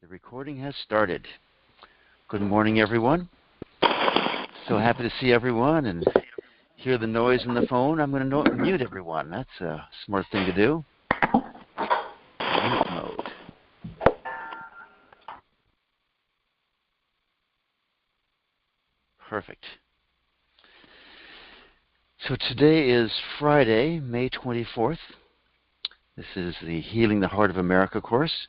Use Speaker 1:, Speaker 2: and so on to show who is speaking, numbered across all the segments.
Speaker 1: The recording has started. Good morning, everyone. So happy to see everyone and hear the noise in the phone. I'm going to mute everyone. That's a smart thing to do. Mute mode. Perfect. So today is Friday, May 24th. This is the Healing the Heart of America course.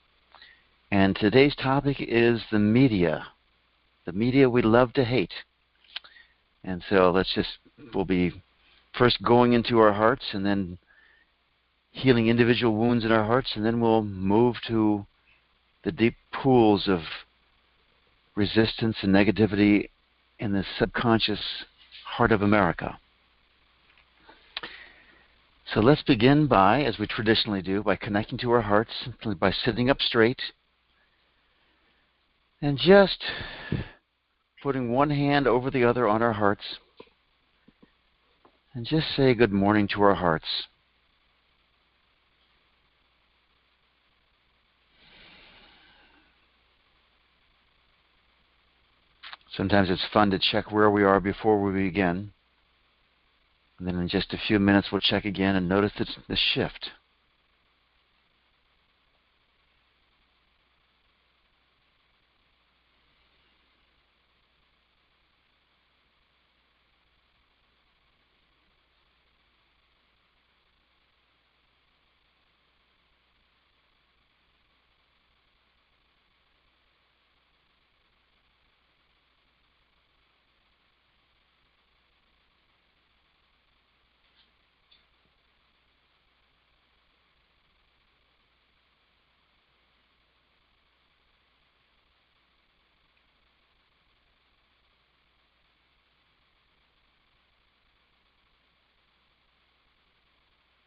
Speaker 1: And today's topic is the media we love to hate. And so we'll be first going into our hearts and then healing individual wounds in our hearts, and then we'll move to the deep pools of resistance and negativity in the subconscious heart of America. So let's begin by, as we traditionally do, by connecting to our hearts, simply by sitting up straight and just putting one hand over the other on our hearts and just say good morning to our hearts. Sometimes it's fun to check where we are before we begin. And then in just a few minutes we'll check again and notice the shift.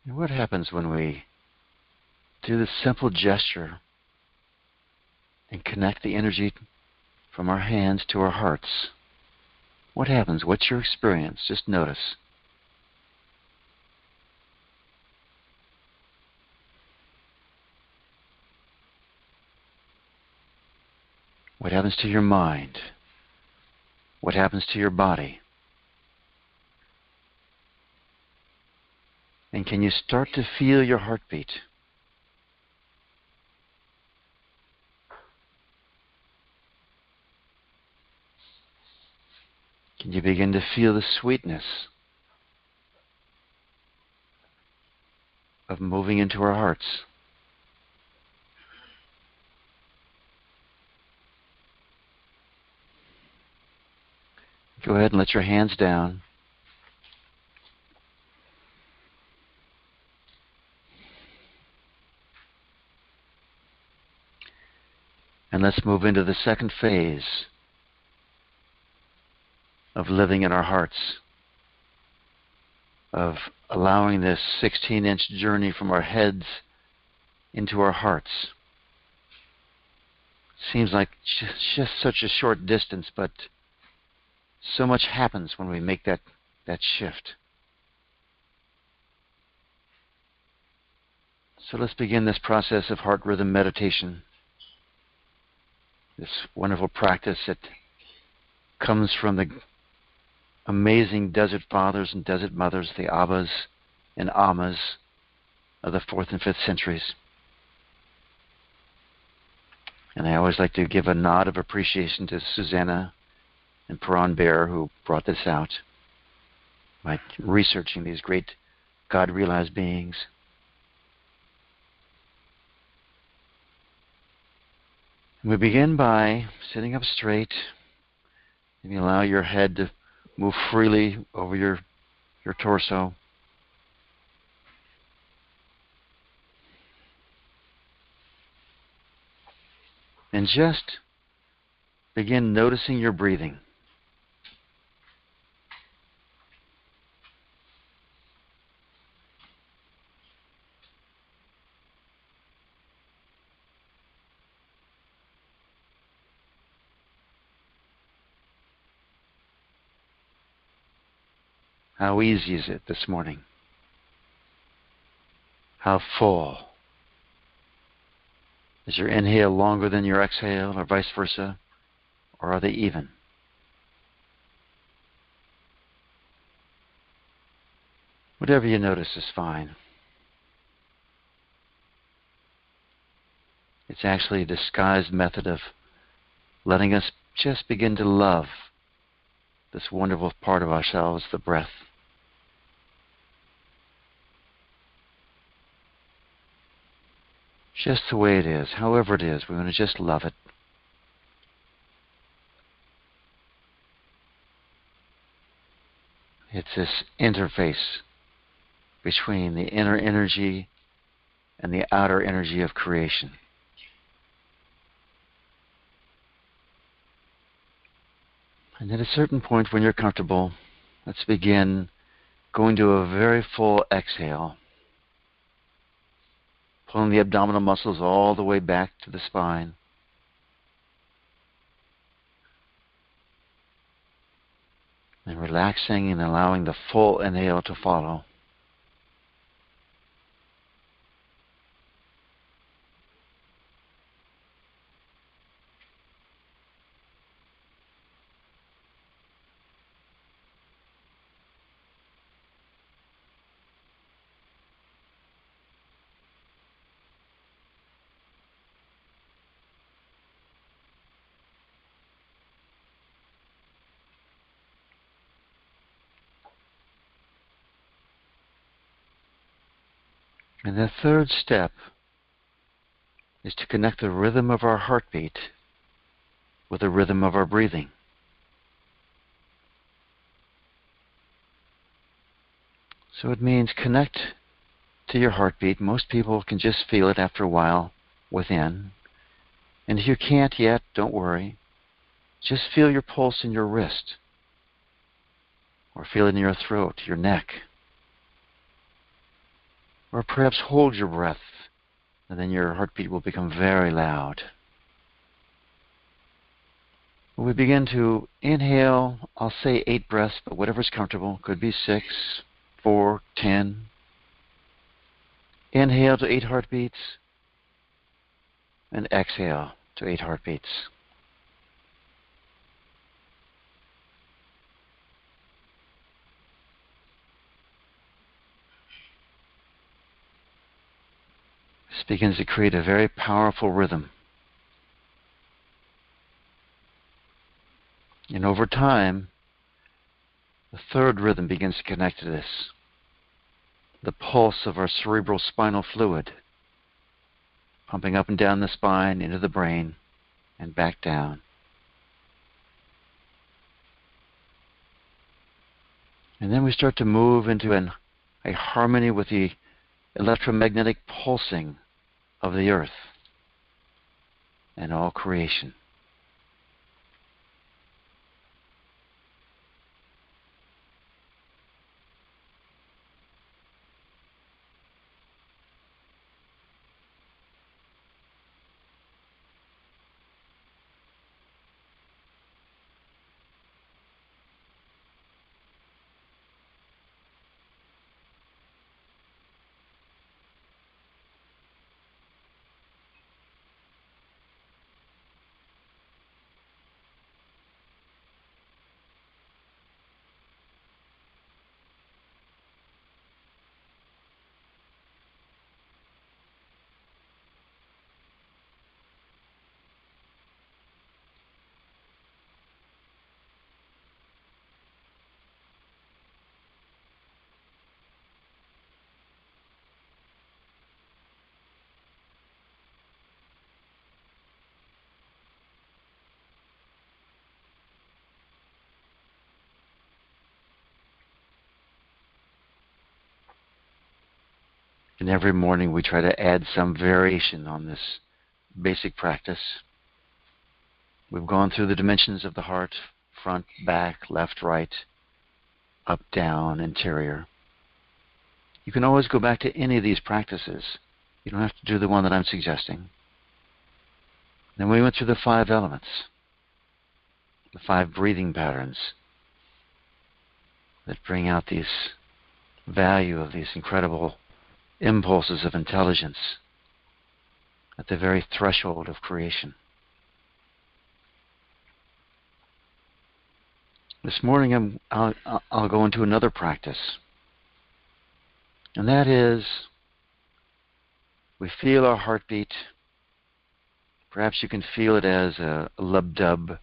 Speaker 1: And what happens when we do this simple gesture and connect the energy from our hands to our hearts? What happens? What's your experience? Just notice. What happens to your mind? What happens to your body? And can you start to feel your heartbeat? Can you begin to feel the sweetness of moving into our hearts? Go ahead and let your hands down. And let's move into the second phase of living in our hearts, of allowing this 16-inch journey from our heads into our hearts. Seems like just such a short distance, but so much happens when we make that shift. So let's begin this process of heart rhythm meditation. This wonderful practice that comes from the amazing desert fathers and desert mothers, the Abbas and Ammas of the 4th and 5th centuries. And I always like to give a nod of appreciation to Susanna and Peron Bear, who brought this out by researching these great God-realized beings. And we begin by sitting up straight, and you allow your head to move freely over your torso. And just begin noticing your breathing. How easy is it this morning? How full Is your inhale longer than your exhale, or vice versa? Or are they even? Whatever you notice is fine. It's actually a disguised method of letting us just begin to love this wonderful part of ourselves, the breath. Just the way it is, however it is, we want to just love it. It's this interface between the inner energy and the outer energy of creation. And at a certain point when you're comfortable, let's begin going to a very full exhale, pulling the abdominal muscles all the way back to the spine. And relaxing and allowing the full inhale to follow. And the third step is to connect the rhythm of our heartbeat with the rhythm of our breathing. So it means connect to your heartbeat. Most people can just feel it after a while within. And if you can't yet, don't worry. Just feel your pulse in your wrist, or feel it in your throat, your neck. Or perhaps hold your breath, and then your heartbeat will become very loud. When we begin to inhale, I'll say 8 breaths, but whatever's comfortable. Could be 6, 4, 10. Inhale to 8 heartbeats, and exhale to 8 heartbeats. This begins to create a very powerful rhythm. And over time, the third rhythm begins to connect to this. The pulse of our cerebral spinal fluid, pumping up and down the spine, into the brain, and back down. And then we start to move into a harmony with the electromagnetic pulsing of the earth and all creation. And every morning we try to add some variation on this basic practice. We've gone through the dimensions of the heart: front, back, left, right, up, down, interior. You can always go back to any of these practices. You don't have to do the one that I'm suggesting. Then we went through the 5 elements, the 5 breathing patterns that bring out these value of these incredible impulses of intelligence at the very threshold of creation. This morning I'll go into another practice, and that is we feel our heartbeat. Perhaps you can feel it as a lub-dub.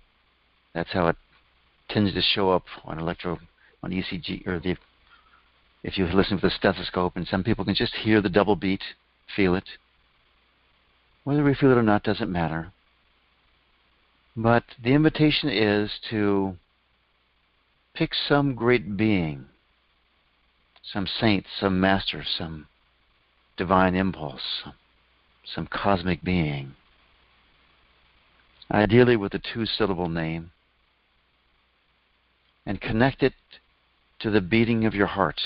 Speaker 1: That's how it tends to show up on ECG, or if you listen with a stethoscope, and some people can just hear the double beat, feel it. Whether we feel it or not doesn't matter. But the invitation is to pick some great being, some saint, some master, some divine impulse, some cosmic being, ideally with a two-syllable name, and connect it to the beating of your heart.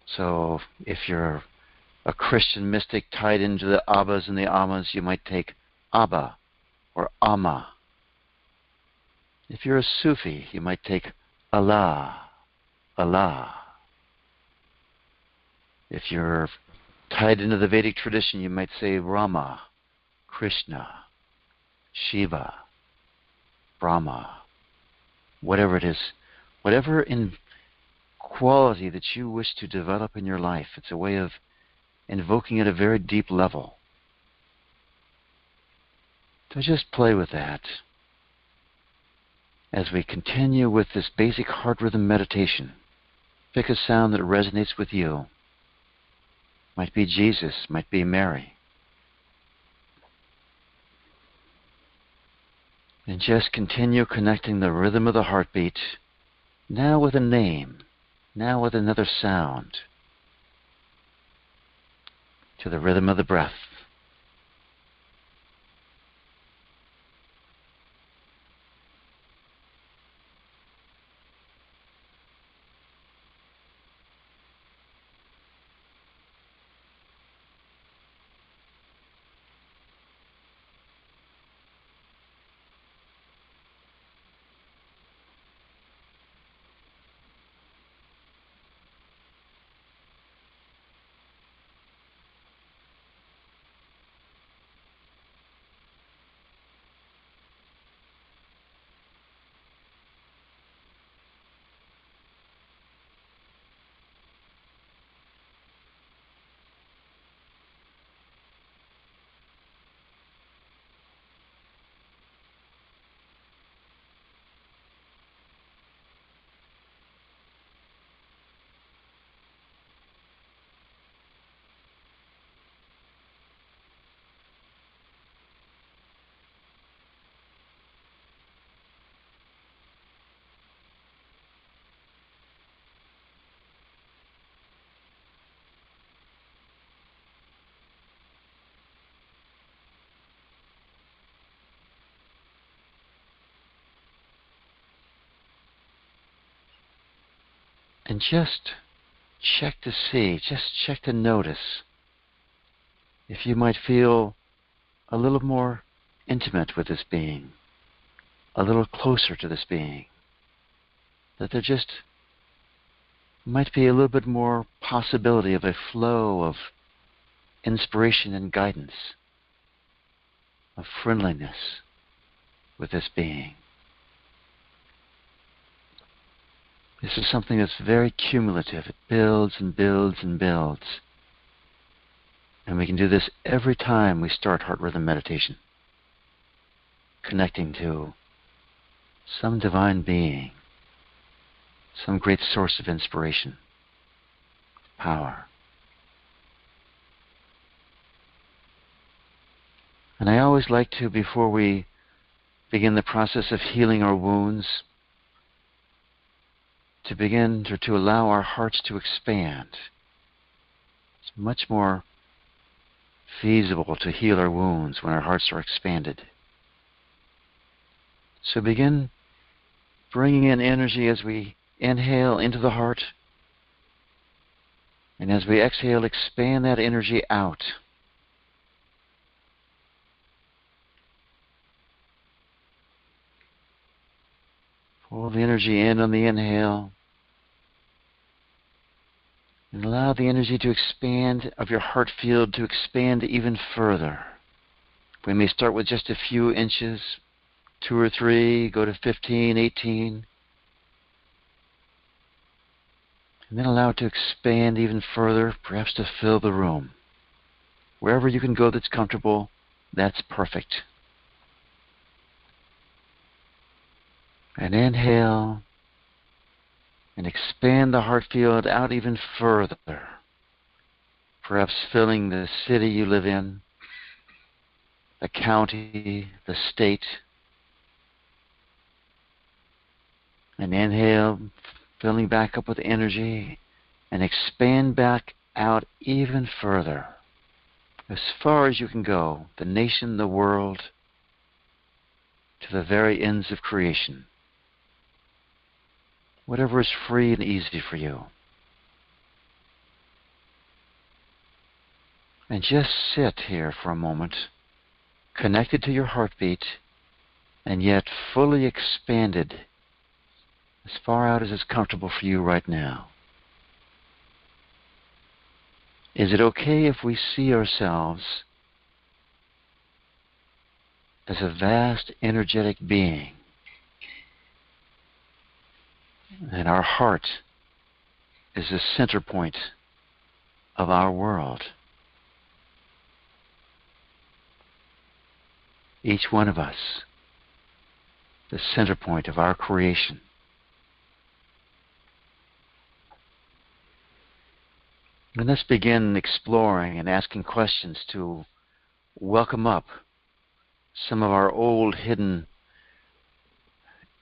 Speaker 1: So if you're a Christian mystic tied into the Abbas and the Ammas, you might take Abba or Amma. If you're a Sufi, you might take Allah, Allah. If you're tied into the Vedic tradition, you might say Rama, Krishna, Shiva, Brahma, whatever it is, whatever in quality that you wish to develop in your life. It's a way of invoking at a very deep level. So just play with that as we continue with this basic heart rhythm meditation. Pick a sound that resonates with you. Might be Jesus, might be Mary. And just continue connecting the rhythm of the heartbeat, now with a name, now with another sound, to the rhythm of the breath. And just check to see, just check to notice if you might feel a little more intimate with this being, a little closer to this being, that there just might be a little bit more possibility of a flow of inspiration and guidance, of friendliness with this being. This is something that's very cumulative. It builds and builds and builds. And we can do this every time we start heart rhythm meditation, connecting to some divine being, some great source of inspiration, power. And I always like to, before we begin the process of healing our wounds, to begin to allow our hearts to expand. It's much more feasible to heal our wounds when our hearts are expanded. So begin bringing in energy as we inhale into the heart, and as we exhale, expand that energy out. Pull the energy in on the inhale, And allow the energy to expand of your heart field to expand even further. We may start with just a few inches, 2 or 3, go to 15, 18. And then allow it to expand even further, perhaps to fill the room. Wherever you can go that's comfortable, that's perfect. And inhale and expand the heart field out even further, perhaps filling the city you live in, the county, the state. And inhale, filling back up with energy, and expand back out even further, as far as you can go, the nation, the world, to the very ends of creation. Whatever is free and easy for you. And just sit here for a moment, connected to your heartbeat, and yet fully expanded as far out as is comfortable for you right now. Is it okay if we see ourselves as a vast energetic being, and our heart is the center point of our world? Each one of us, the center point of our creation. And let's begin exploring and asking questions to welcome up some of our old hidden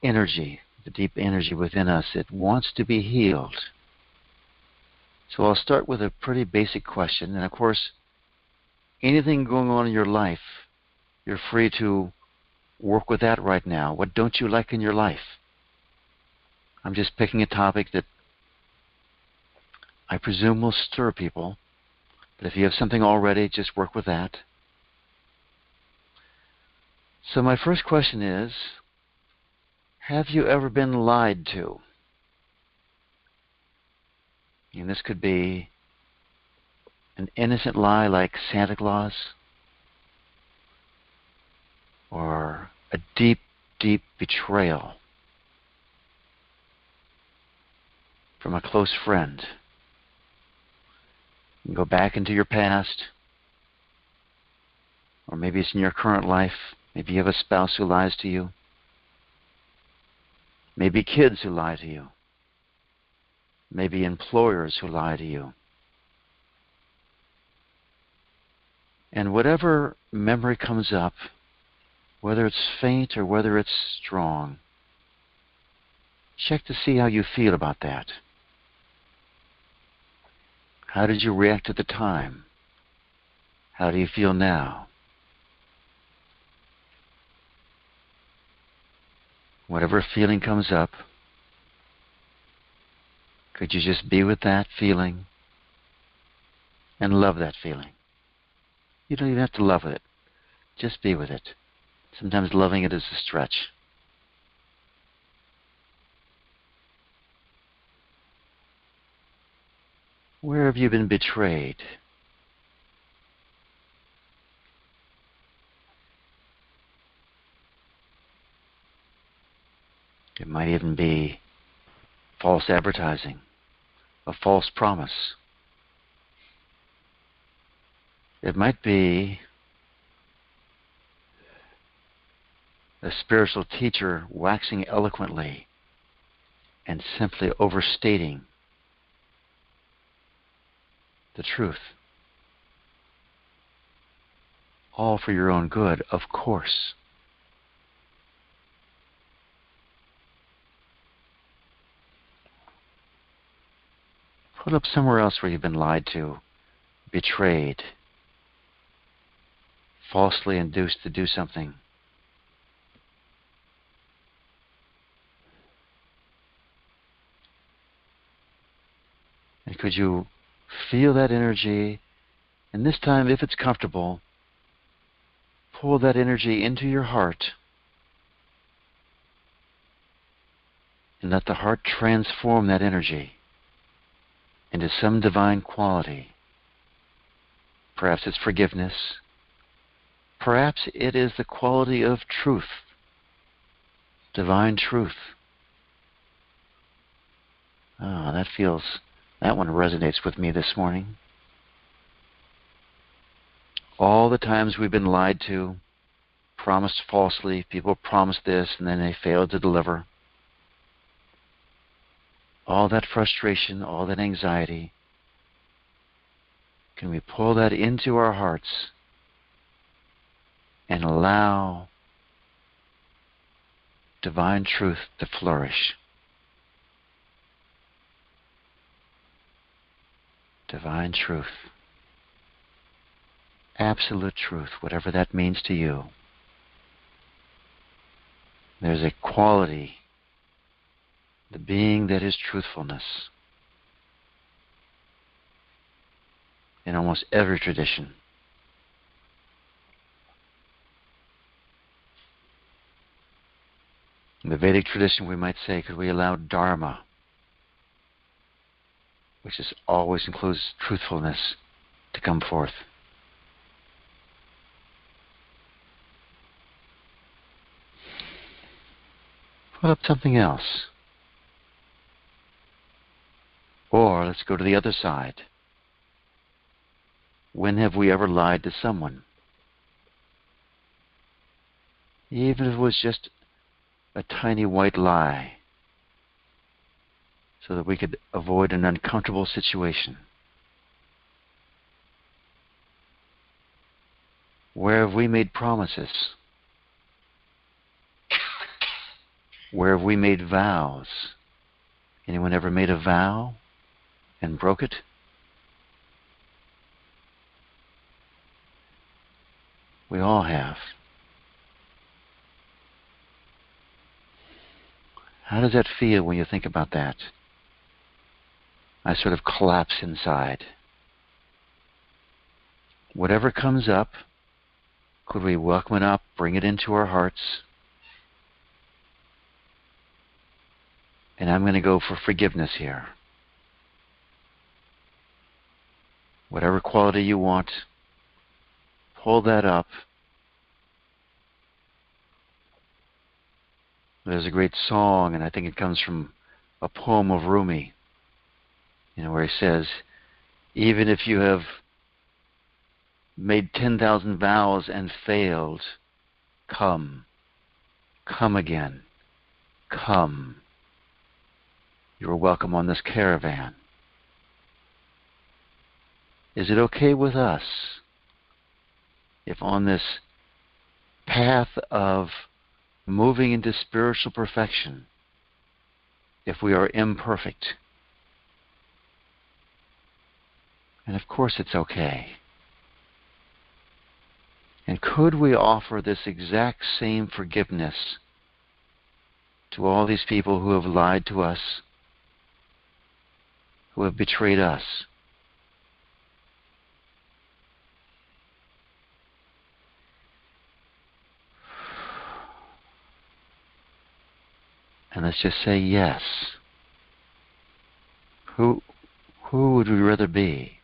Speaker 1: energy, the deep energy within us that wants to be healed. So I'll start with a pretty basic question. And of course, anything going on in your life, you're free to work with that right now. What don't you like in your life? I'm just picking a topic that I presume will stir people. But if you have something already, just work with that. So my first question is, have you ever been lied to? And this could be an innocent lie like Santa Claus, or a deep, deep betrayal from a close friend. You can go back into your past, or maybe it's in your current life. Maybe you have a spouse who lies to you. Maybe kids who lie to you. Maybe employers who lie to you. And whatever memory comes up, whether it's faint or whether it's strong, check to see how you feel about that. How did you react at the time? How do you feel now? Whatever feeling comes up, could you just be with that feeling and love that feeling? You don't even have to love it. Just be with it. Sometimes loving it is a stretch. Where have you been betrayed? It might even be false advertising, a false promise. It might be a spiritual teacher waxing eloquently and simply overstating the truth. All for your own good, of course. Put up somewhere else where you've been lied to, betrayed, falsely induced to do something. And could you feel that energy? And this time, if it's comfortable, pull that energy into your heart and let the heart transform that energy into some divine quality. Perhaps it's forgiveness. Perhaps it is the quality of truth, divine truth. Oh, that one resonates with me this morning. All the times we've been lied to, promised falsely, people promised this and then they failed to deliver. All that frustration, all that anxiety, can we pull that into our hearts and allow divine truth to flourish? Divine truth. Absolute truth, whatever that means to you. There's a quality, the being that is truthfulness, in almost every tradition. In the Vedic tradition, we might say, could we allow Dharma, which always includes truthfulness, to come forth? Put up something else. Or let's go to the other side. When have we ever lied to someone? Even if it was just a tiny white lie, so that we could avoid an uncomfortable situation. Where have we made promises? Where have we made vows? Anyone ever made a vow and broke it? We all have. How does that feel when you think about that? I sort of collapse inside. Whatever comes up, could we welcome it up, bring it into our hearts? And I'm going to go for forgiveness here. Whatever quality you want, pull that up. There's a great song, and I think it comes from a poem of Rumi, where he says, even if you have made 10,000 vows and failed, come again, come. You are welcome on this caravan. Is it okay with us if on this path of moving into spiritual perfection, if we are imperfect? And of course it's okay. And could we offer this exact same forgiveness to all these people who have lied to us, who have betrayed us? And let's just say yes. Who would we rather be?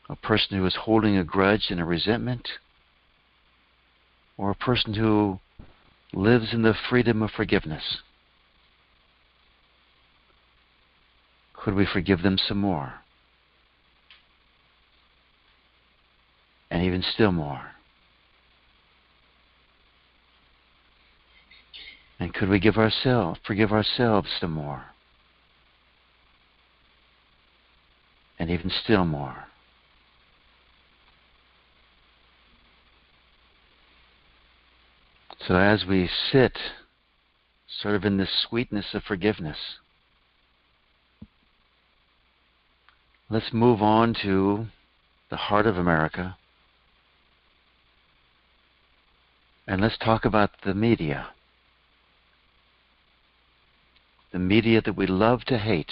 Speaker 1: A person who is holding a grudge and a resentment? Or a person who lives in the freedom of forgiveness? Could we forgive them some more? And even still more? And could we forgive ourselves some more? And even still more? So as we sit sort of in this sweetness of forgiveness, let's move on to the heart of America, and let's talk about the media. The media that we love to hate.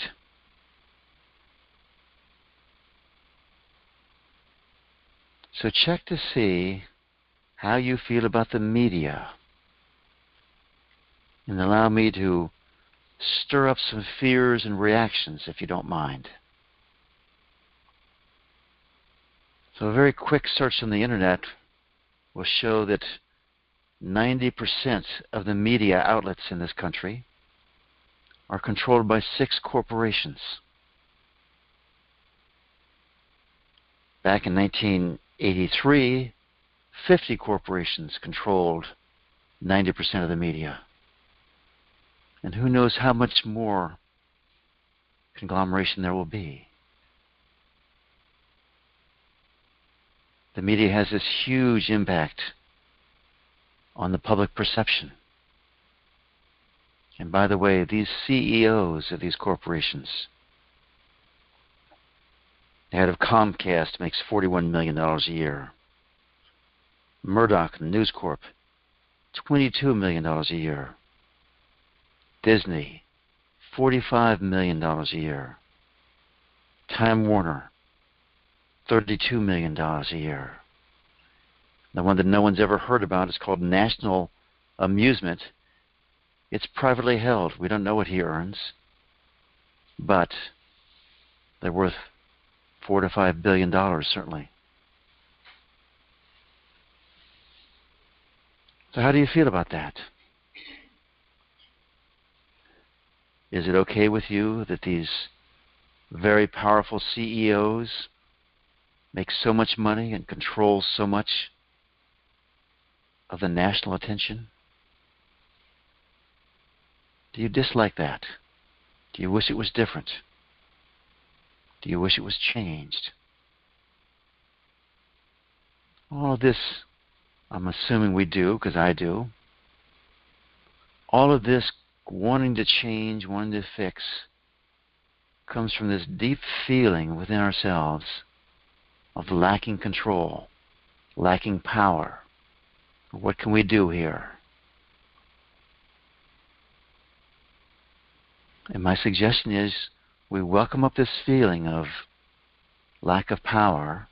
Speaker 1: So check to see how you feel about the media, and allow me to stir up some fears and reactions, if you don't mind. So a very quick search on the internet will show that 90% of the media outlets in this country are controlled by 6 corporations. Back in 1983, 50 corporations controlled 90% of the media. And who knows how much more conglomeration there will be. The media has this huge impact on the public perception. And by the way, these CEOs of these corporations, the head of Comcast makes $41 million a year. Murdoch and News Corp, $22 million a year. Disney, $45 million a year. Time Warner, $32 million a year. The one that no one's ever heard about is called National Amusement. It's privately held. We don't know what he earns, but they're worth $4 to $5 billion, certainly. So how do you feel about that? Is it okay with you that these very powerful CEOs make so much money and control so much of the national attention? Do you dislike that? Do you wish it was different? Do you wish it was changed? All of this, I'm assuming we do, because I do. All of this wanting to change, wanting to fix, comes from this deep feeling within ourselves of lacking control, lacking power. What can we do here? And my suggestion is we welcome up this feeling of lack of power,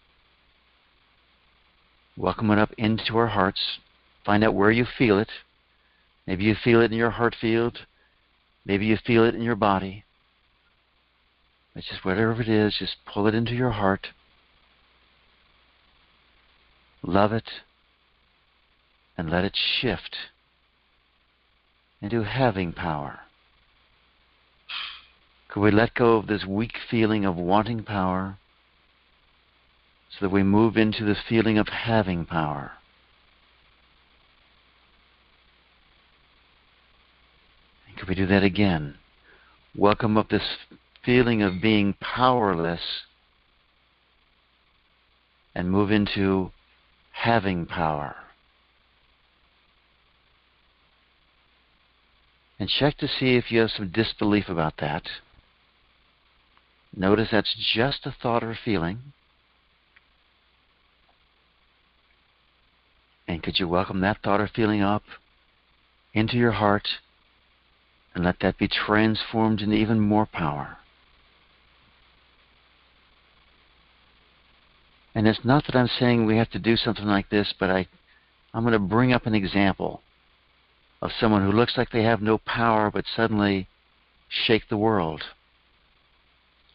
Speaker 1: welcome it up into our hearts, find out where you feel it. Maybe you feel it in your heart field, maybe you feel it in your body. It's just whatever it is, just pull it into your heart. Love it, and let it shift into having power. Could we let go of this weak feeling of wanting power so that we move into the feeling of having power? And could we do that again? Welcome up this feeling of being powerless and move into having power. And check to see if you have some disbelief about that. Notice that's just a thought or feeling. And could you welcome that thought or feeling up into your heart and let that be transformed into even more power? And it's not that I'm saying we have to do something like this, but I'm going to bring up an example of someone who looks like they have no power but suddenly shake the world.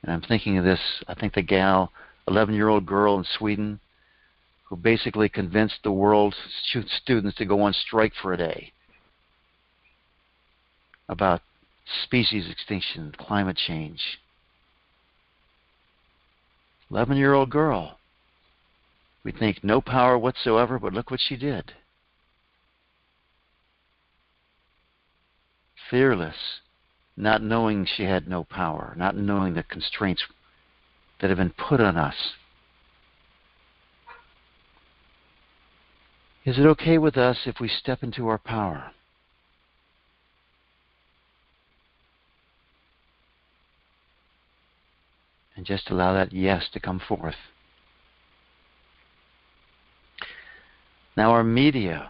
Speaker 1: And I'm thinking of this, I think the gal, 11-year-old girl in Sweden, who basically convinced the world's students to go on strike for a day about species extinction, climate change. 11-year-old girl. We think no power whatsoever, but look what she did. Fearless, not knowing she had no power, not knowing the constraints that have been put on us. Is it okay with us if we step into our power? And just allow that yes to come forth. Now our media.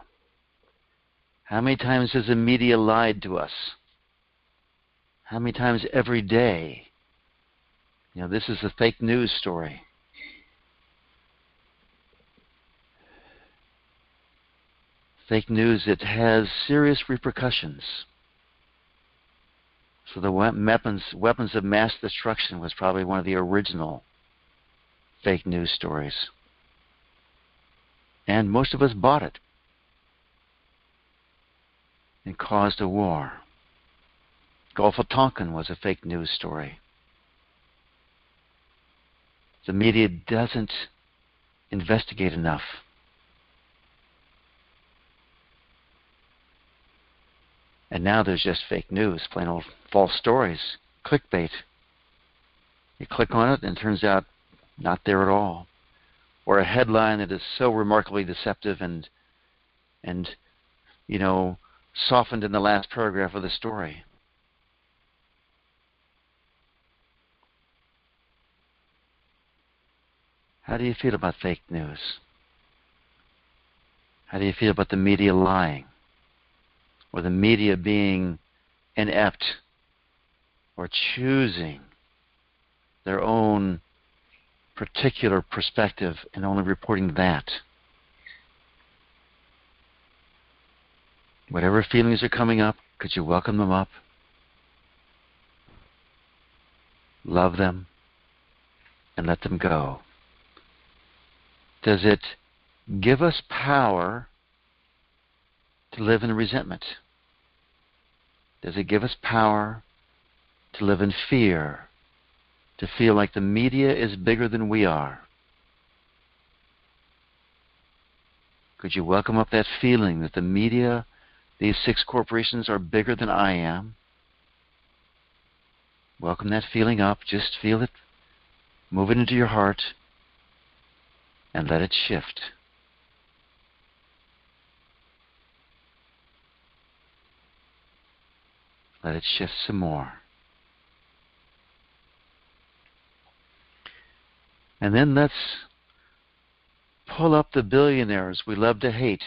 Speaker 1: How many times has the media lied to us? How many times every day? You know, this is a fake news story. Fake news that has serious repercussions. So the weapons of mass destruction was probably one of the original fake news stories. And most of us bought it and caused a war. Gulf of Tonkin was a fake news story. The media doesn't investigate enough. And now there's just fake news, plain old false stories, clickbait. You click on it and it turns out not there at all. Or a headline that is so remarkably deceptive and softened in the last paragraph of the story. How do you feel about fake news? How do you feel about the media lying? Or the media being inept or choosing their own particular perspective and only reporting that? Whatever feelings are coming up, could you welcome them up? Love them and let them go. Does it give us power to live in resentment? Does it give us power to live in fear, to feel like the media is bigger than we are? Could you welcome up that feeling that the media, these 6 corporations, are bigger than I am? Welcome that feeling up. Just feel it. Move it into your heart and let it shift. Let it shift some more. And then let's pull up the billionaires we love to hate.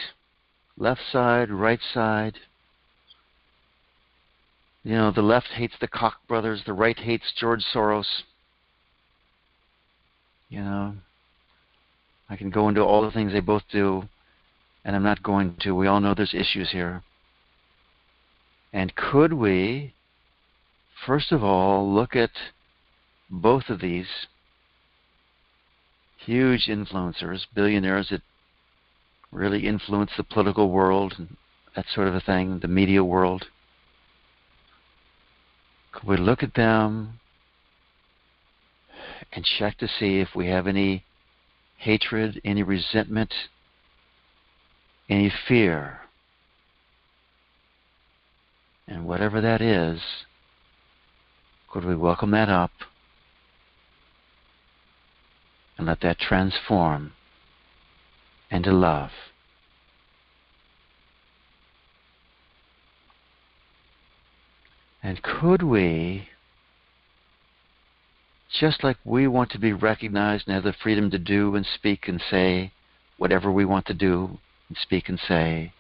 Speaker 1: Left side, right side. The left hates the Koch brothers, the right hates George Soros. I can go into all the things they both do, and I'm not going to. We all know there's issues here. And could we, first of all, look at both of these huge influencers, billionaires that really influence the political world, and that sort of a thing, the media world? Could we look at them and check to see if we have any hatred, any resentment, any fear? And whatever that is, could we welcome that up and let that transform into love? And could we, just like we want to be recognized and have the freedom to do and speak and say whatever we want to do and speak and say,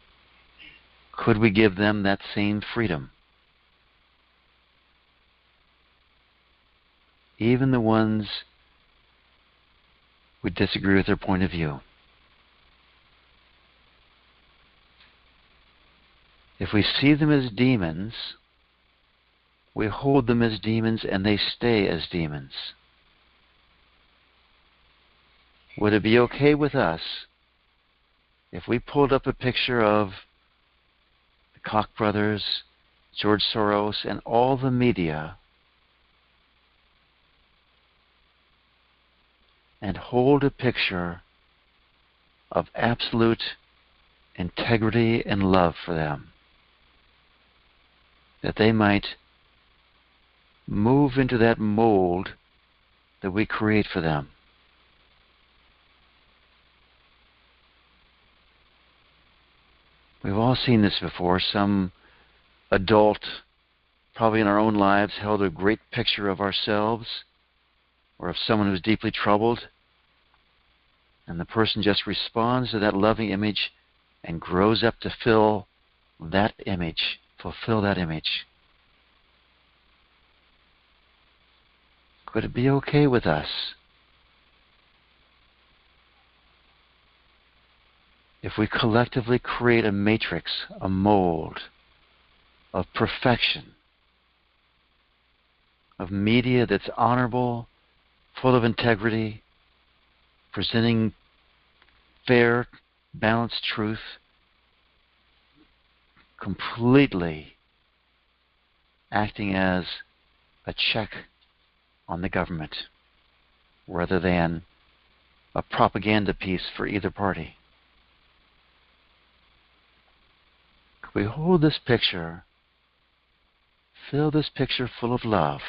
Speaker 1: could we give them that same freedom? Even the ones who disagree with their point of view. If we see them as demons, we hold them as demons and they stay as demons. Would it be okay with us if we pulled up a picture of the Koch brothers, George Soros, and all the media, and hold a picture of absolute integrity and love for them, that they might move into that mold that we create for them? We've all seen this before. Some adult, probably in our own lives, held a great picture of ourselves or of someone who's deeply troubled, and the person just responds to that loving image and grows up to fulfill that image. Could it be okay with us if we collectively create a matrix, a mold of perfection of media that's honorable, full of integrity, presenting fair, balanced truth, completely acting as a check on the government rather than a propaganda piece for either party. Could we hold this picture, fill this picture full of love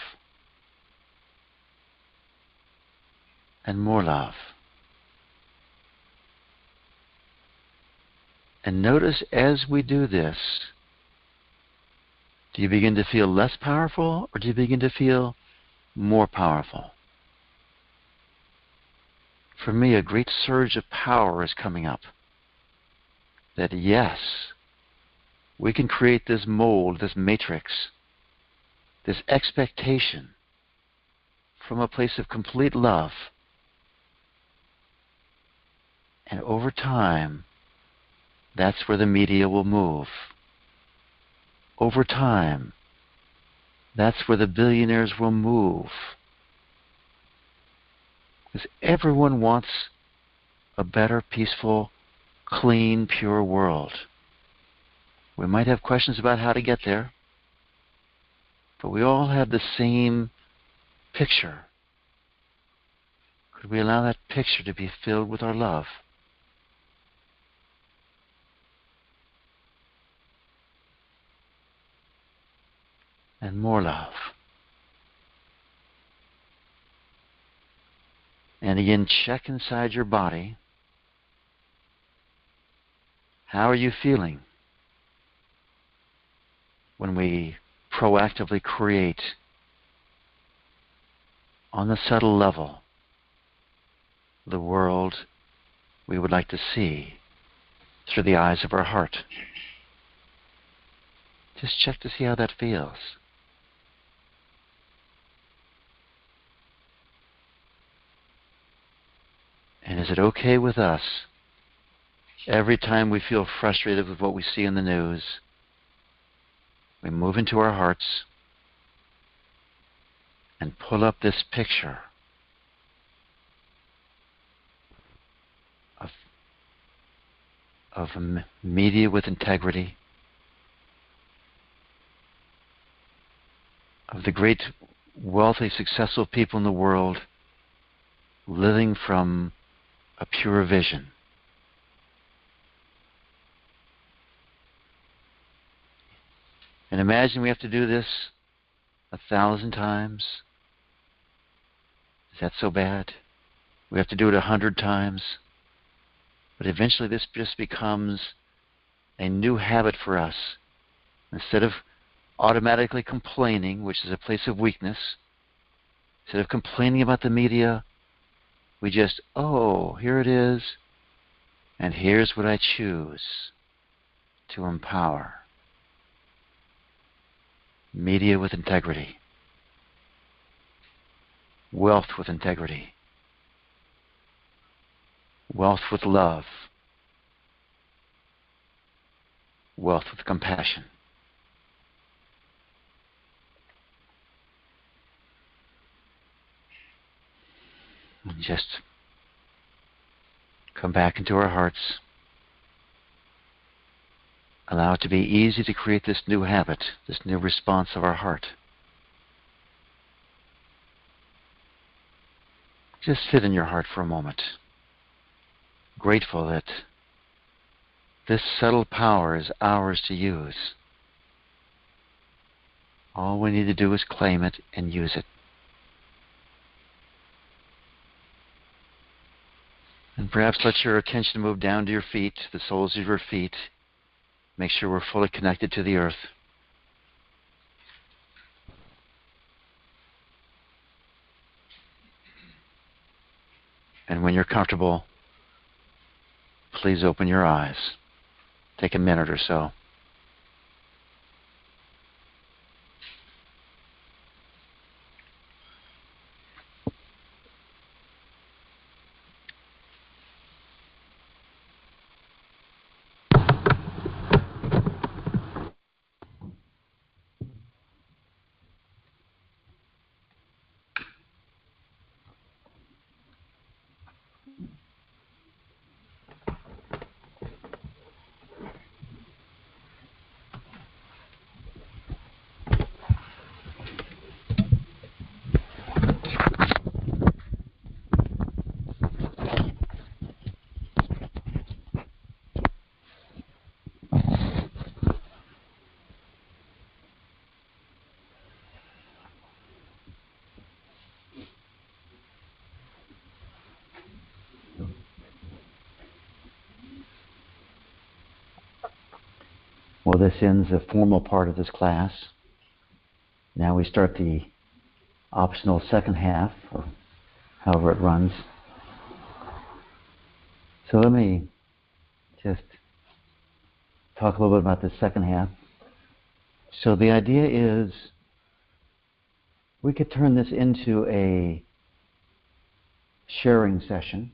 Speaker 1: and more love? And notice as we do this, do you begin to feel less powerful or do you begin to feel more powerful? For me, a great surge of power is coming up. That yes, we can create this mold, this matrix, this expectation from a place of complete love. And over time, that's where the media will move. Over time, that's where the billionaires will move. Because everyone wants a better, peaceful, clean, pure world. We might have questions about how to get there, but we all have the same picture. Could we allow that picture to be filled with our love? And more love. And again, check inside your body. How are you feeling when we proactively create on the subtle level the world we would like to see through the eyes of our heart? Just check to see how that feels. And is it okay with us, every time we feel frustrated with what we see in the news, we move into our hearts and pull up this picture of media with integrity, of the great, wealthy, successful people in the world living from a pure vision. And imagine we have to do this 1,000 times. Is that so bad? We have to do it 100 times. But eventually this just becomes a new habit for us. Instead of automatically complaining, which is a place of weakness, instead of complaining about the media, we just, oh, here it is, and here's what I choose to empower. Media with integrity. Wealth with integrity. Wealth with love. Wealth with compassion. And just come back into our hearts. Allow it to be easy to create this new habit, this new response of our heart. Just sit in your heart for a moment, grateful that this subtle power is ours to use. All we need to do is claim it and use it. And perhaps let your attention move down to your feet, the soles of your feet. Make sure we're fully connected to the earth. And when you're comfortable, please open your eyes. Take a minute or so. Well, this ends the formal part of this class. Now we start the optional second half, or however it runs. So let me just talk a little bit about the second half. So the idea is we could turn this into a sharing session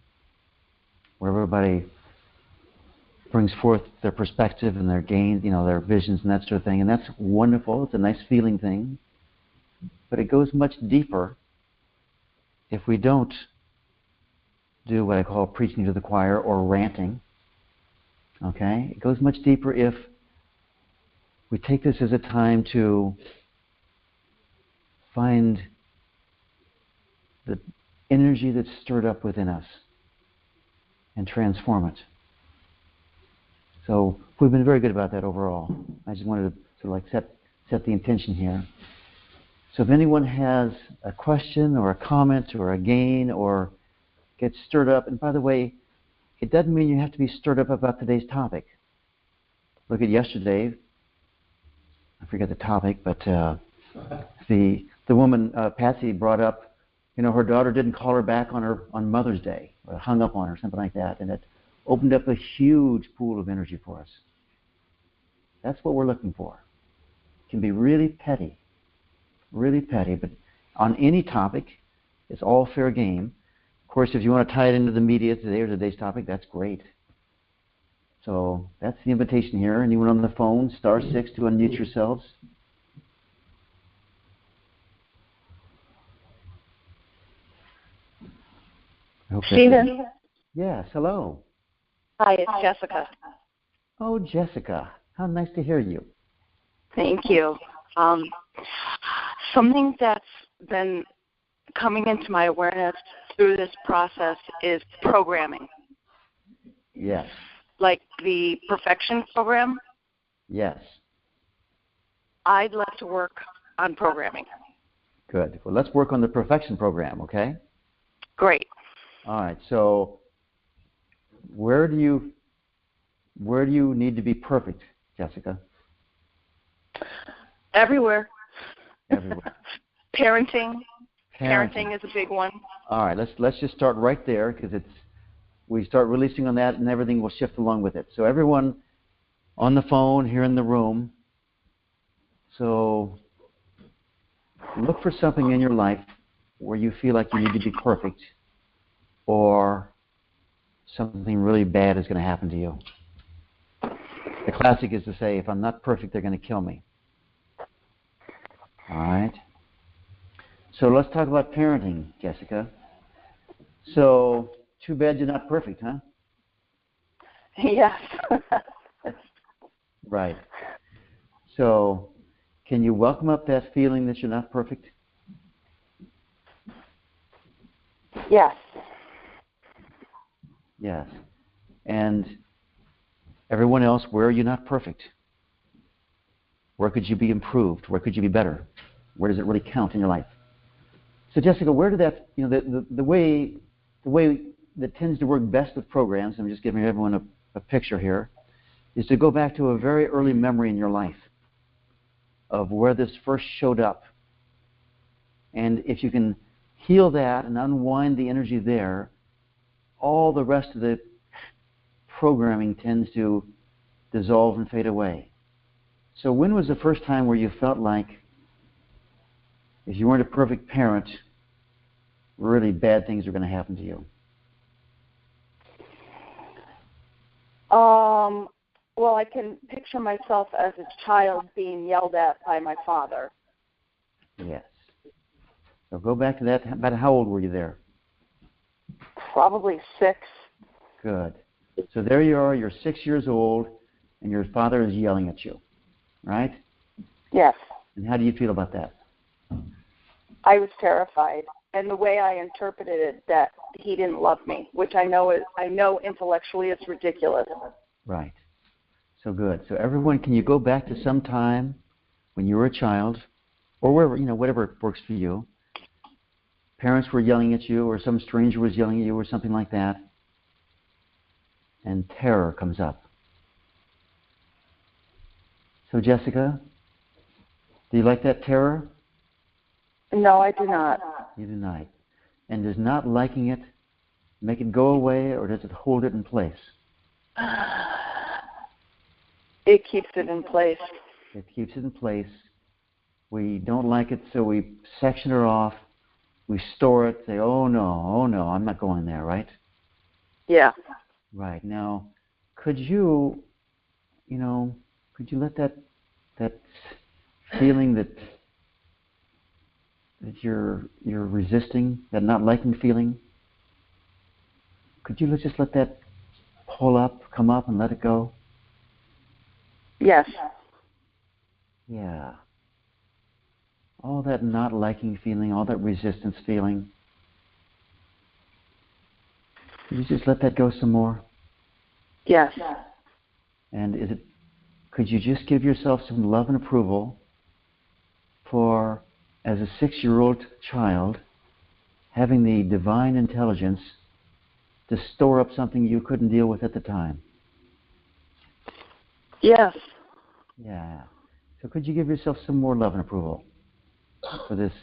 Speaker 1: where everybody brings forth their perspective and their gains, their visions and that sort of thing. And that's wonderful. It's a nice feeling thing. But it goes much deeper if we don't do what I call preaching to the choir or ranting. Okay? It goes much deeper if we take this as a time to find the energy that's stirred up within us and transform it. So we've been very good about that overall. I just wanted to sort of set the intention here. So if anyone has a question or a comment or a gain or gets stirred up, and by the way, it doesn't mean you have to be stirred up about today's topic. Look at yesterday. I forget the topic, but the woman, Patsy, brought up, her daughter didn't call her back on Mother's Day, or hung up on her, something like that, and it opened up a huge pool of energy for us. That's what we're looking for. It can be really petty, but on any topic, it's all fair game. Of course, if you want to tie it into the media today or today's topic, that's great. So that's the invitation here. Anyone on the phone, *6 to unmute yourselves.
Speaker 2: Stephen?
Speaker 1: Yes, hello.
Speaker 2: Hi, it's Jessica.
Speaker 1: Oh, Jessica. How nice to hear you.
Speaker 2: Thank you. Something that's been coming into my awareness through this process is programming.
Speaker 1: Yes.
Speaker 2: Like the Perfection program?
Speaker 1: Yes.
Speaker 2: I'd like to work on programming.
Speaker 1: Good. Well, let's work on the Perfection program, okay?
Speaker 2: Great.
Speaker 1: All right. So where do you need to be perfect, Jessica?
Speaker 2: Everywhere.
Speaker 1: Everywhere.
Speaker 2: Parenting is a big one.
Speaker 1: All right. Let's just start right there, because we start releasing on that, and everything will shift along with it. So everyone on the phone, here in the room, so look for something in your life where you feel like you need to be perfect, or something really bad is going to happen to you. The classic is to say, if I'm not perfect, they're going to kill me. All right? So let's talk about parenting, Jessica. So, too bad you're not perfect, huh?
Speaker 2: Yes.
Speaker 1: Right. So, can you welcome up that feeling that you're not perfect?
Speaker 2: Yes.
Speaker 1: Yes. And everyone else, where are you not perfect? Where could you be improved? Where could you be better? Where does it really count in your life? So, Jessica, where did that, the way that tends to work best with programs, I'm just giving everyone a picture here, is to go back to a very early memory in your life of where this first showed up. And if you can heal that and unwind the energy there, all the rest of the programming tends to dissolve and fade away. So when was the first time where you felt like, if you weren't a perfect parent, really bad things are going to happen to you?
Speaker 2: Well, I can picture myself as a child being yelled at by my father.
Speaker 1: Yes. So go back to that. About how old were you there?
Speaker 2: Probably 6.
Speaker 1: Good. So there you are, you're 6 years old, and your father is yelling at you, right?
Speaker 2: Yes.
Speaker 1: And how do you feel about that?
Speaker 2: I was terrified. And the way I interpreted it, that he didn't love me, which I know intellectually is ridiculous.
Speaker 1: Right. So good. So everyone, can you go back to some time when you were a child, or wherever, whatever works for you, parents were yelling at you, or some stranger was yelling at you, or something like that, and terror comes up. So, Jessica, do you like that terror?
Speaker 2: No, I do not.
Speaker 1: You do not. And does not liking it make it go away, or does it hold it in place?
Speaker 2: It keeps it in place.
Speaker 1: It keeps it in place. We don't like it, so we section it off. We store it, say, oh no, I'm not going there, right?
Speaker 2: Yeah.
Speaker 1: Right. Now, could you let that feeling that you're resisting, that not liking feeling, could you just let that come up and let it go?
Speaker 2: Yes.
Speaker 1: Yeah. All that not liking feeling, all that resistance feeling. Could you just let that go some more?
Speaker 2: Yes.
Speaker 1: And could you just give yourself some love and approval for, as a 6-year-old child, having the divine intelligence to store up something you couldn't deal with at the time?
Speaker 2: Yes.
Speaker 1: Yeah. So could you give yourself some more love and approval for this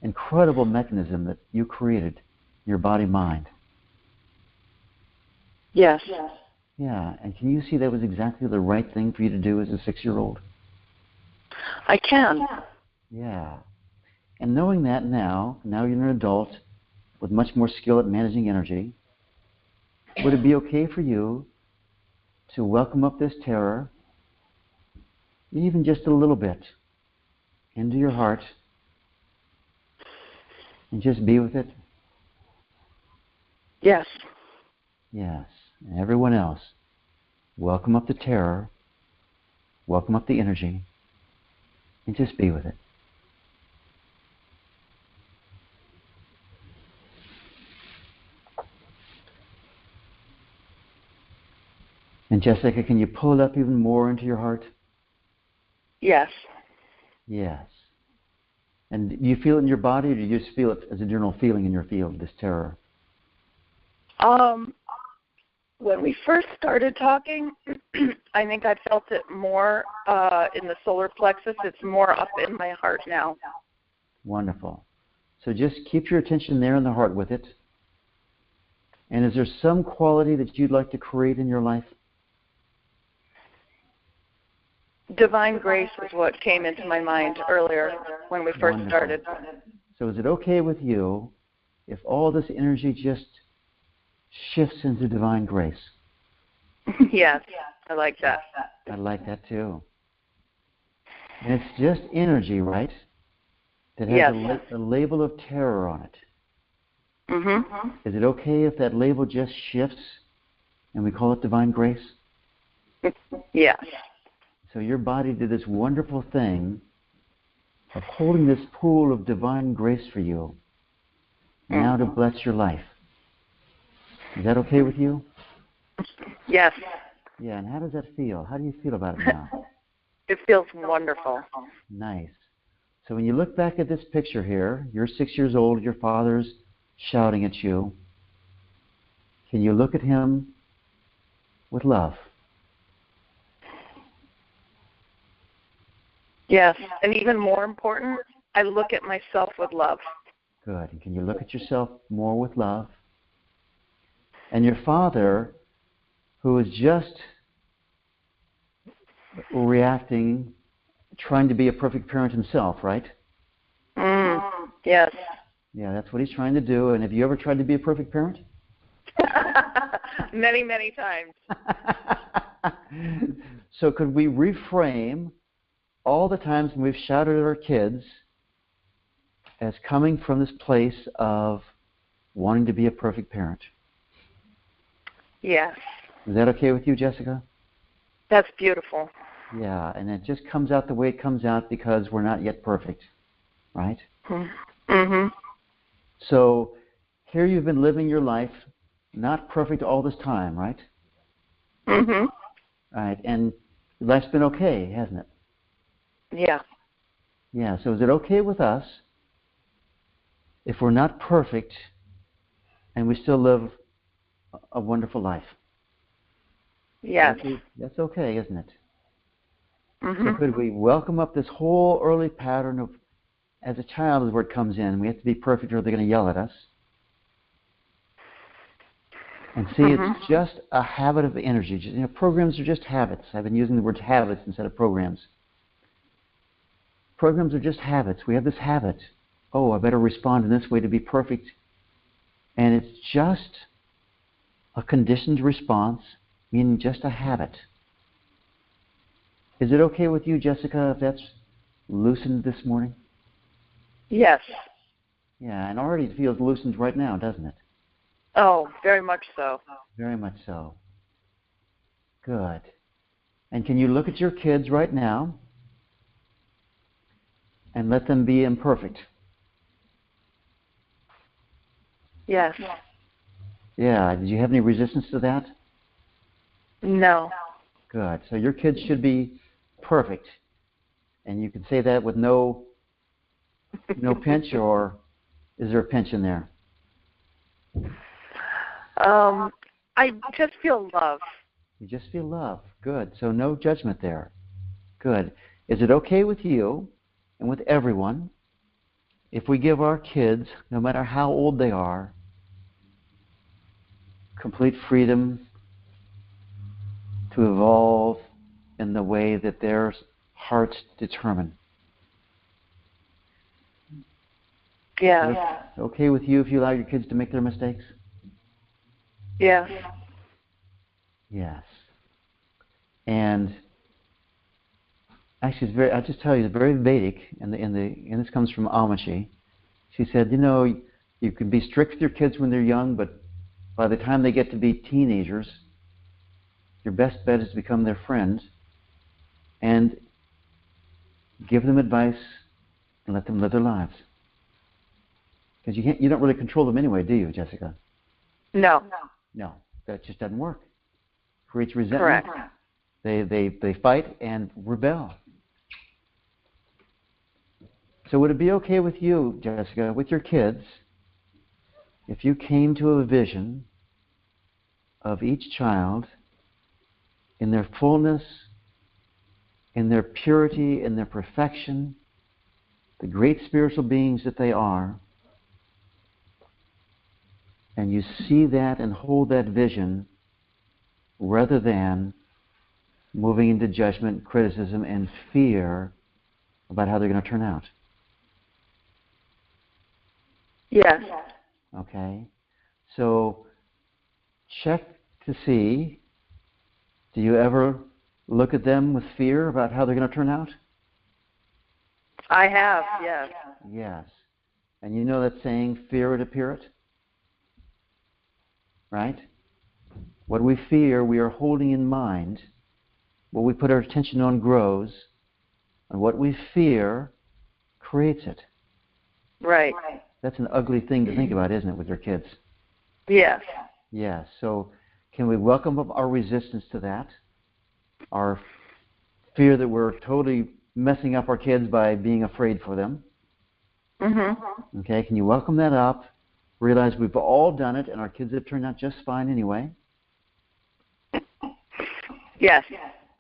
Speaker 1: incredible mechanism that you created, your body-mind?
Speaker 2: Yes.
Speaker 1: Yeah. And can you see that was exactly the right thing for you to do as a 6-year-old?
Speaker 2: I can.
Speaker 1: Yeah. And knowing that now you're an adult with much more skill at managing energy, would it be okay for you to welcome up this terror, even just a little bit, into your heart, and just be with it?
Speaker 2: Yes.
Speaker 1: Yes. And everyone else, welcome up the terror, welcome up the energy, and just be with it. And Jessica, can you pull it up even more into your heart?
Speaker 2: Yes.
Speaker 1: Yes. And do you feel it in your body, or do you just feel it as a general feeling in your field, this terror?
Speaker 2: When we first started talking, I think I felt it more in the solar plexus. It's more up in my heart now.
Speaker 1: Wonderful. So just keep your attention there in the heart with it. And is there some quality that you'd like to create in your life?
Speaker 2: Divine grace is what came into my mind earlier when we first
Speaker 1: Wonderful.
Speaker 2: started.
Speaker 1: So is it okay with you if all this energy just shifts into divine grace?
Speaker 2: Yes, I like that.
Speaker 1: I like that too. And it's just energy, right? That has
Speaker 2: Yes.
Speaker 1: a label of terror on it.
Speaker 2: Mm-hmm.
Speaker 1: Is it okay if that label just shifts and we call it divine grace?
Speaker 2: Yes.
Speaker 1: So your body did this wonderful thing of holding this pool of divine grace for you now to bless your life. Is that okay with you?
Speaker 2: Yes.
Speaker 1: Yeah, and how does that feel? How do you feel about it now?
Speaker 2: It feels wonderful.
Speaker 1: Nice. So when you look back at this picture here, you're 6 years old, your father's shouting at you. Can you look at him with love?
Speaker 2: Yes. And even more important, I look at myself with love.
Speaker 1: Good. And can you look at yourself more with love? And your father, who is just reacting, trying to be a perfect parent himself, right?
Speaker 2: Yes.
Speaker 1: Yeah, that's what he's trying to do. And have you ever tried to be a perfect parent?
Speaker 2: Many, many times.
Speaker 1: So could we reframe all the times when we've shouted at our kids as coming from this place of wanting to be a perfect parent?
Speaker 2: Yes.
Speaker 1: Is that okay with you, Jessica?
Speaker 2: That's beautiful.
Speaker 1: Yeah, and it just comes out the way it comes out because we're not yet perfect, right?
Speaker 2: Mm-hmm.
Speaker 1: So here you've been living your life, not perfect all this time, right?
Speaker 2: Mm-hmm.
Speaker 1: Right, and life's been okay, hasn't it?
Speaker 2: Yeah.
Speaker 1: Yeah, so is it okay with us if we're not perfect and we still live a wonderful life?
Speaker 2: Yes.
Speaker 1: That's okay, isn't it?
Speaker 2: Mm-hmm.
Speaker 1: So could we welcome up this whole early pattern of, as a child, is where it comes in. We have to be perfect or they're going to yell at us. And see, it's just a habit of energy. Programs are just habits. I've been using the word habits instead of programs. Programs are just habits. We have this habit. Oh, I better respond in this way to be perfect. And it's just a conditioned response, meaning just a habit. Is it okay with you, Jessica, if that's loosened this morning?
Speaker 2: Yes.
Speaker 1: Yeah, and already it feels loosened right now, doesn't it?
Speaker 2: Oh, very much so.
Speaker 1: Very much so. Good. And can you look at your kids right now and let them be imperfect?
Speaker 2: Yes.
Speaker 1: Yeah. Did you have any resistance to that?
Speaker 2: No.
Speaker 1: Good. So your kids should be perfect. And you can say that with no pinch, or is there a pinch in there?
Speaker 2: I just feel love.
Speaker 1: You just feel love. Good. So no judgment there. Good. Is it okay with you and with everyone if we give our kids, no matter how old they are, complete freedom to evolve in the way that their hearts determine?
Speaker 2: Yeah.
Speaker 1: Is it okay with you if you allow your kids to make their mistakes?
Speaker 2: Yeah.
Speaker 1: Yes. And actually, I'll just tell you, it's very Vedic, and this comes from Amashi. She said, you can be strict with your kids when they're young, but by the time they get to be teenagers, your best bet is to become their friend and give them advice and let them live their lives. Because you don't really control them anyway, do you, Jessica?
Speaker 2: No.
Speaker 1: No, that just doesn't work. Creates resentment.
Speaker 2: Correct.
Speaker 1: They fight and rebel. So would it be okay with you, Jessica, with your kids, if you came to a vision of each child in their fullness, in their purity, in their perfection, the great spiritual beings that they are, and you see that and hold that vision rather than moving into judgment, criticism, and fear about how they're going to turn out?
Speaker 2: Yes.
Speaker 1: Okay? So check to see, do you ever look at them with fear about how they're going to turn out?
Speaker 2: I have, yes.
Speaker 1: Yes. And you know that saying, fear it, appear it? Right? What we fear, we are holding in mind. What we put our attention on grows, and what we fear creates it.
Speaker 2: Right.
Speaker 1: That's an ugly thing to think about, isn't it, with your kids?
Speaker 2: Yes.
Speaker 1: Yes. So can we welcome up our resistance to that? Our fear that we're totally messing up our kids by being afraid for them.
Speaker 2: Mm-hmm.
Speaker 1: Okay, can you welcome that up? Realize we've all done it and our kids have turned out just fine anyway.
Speaker 2: Yes.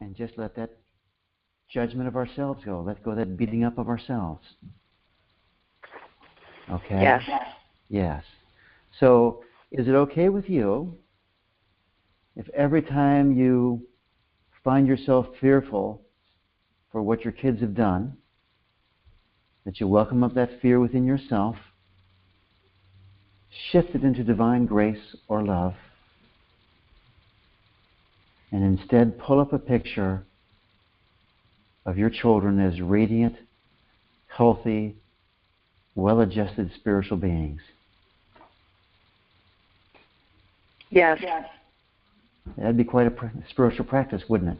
Speaker 1: And just let that judgment of ourselves go. Let go of that beating up of ourselves. Okay?
Speaker 2: Yes.
Speaker 1: Yes. So, is it okay with you if every time you find yourself fearful for what your kids have done, that you welcome up that fear within yourself, shift it into divine grace or love, and instead pull up a picture of your children as radiant, healthy, well-adjusted spiritual beings?
Speaker 2: Yes.
Speaker 1: That'd be quite a spiritual practice, wouldn't it?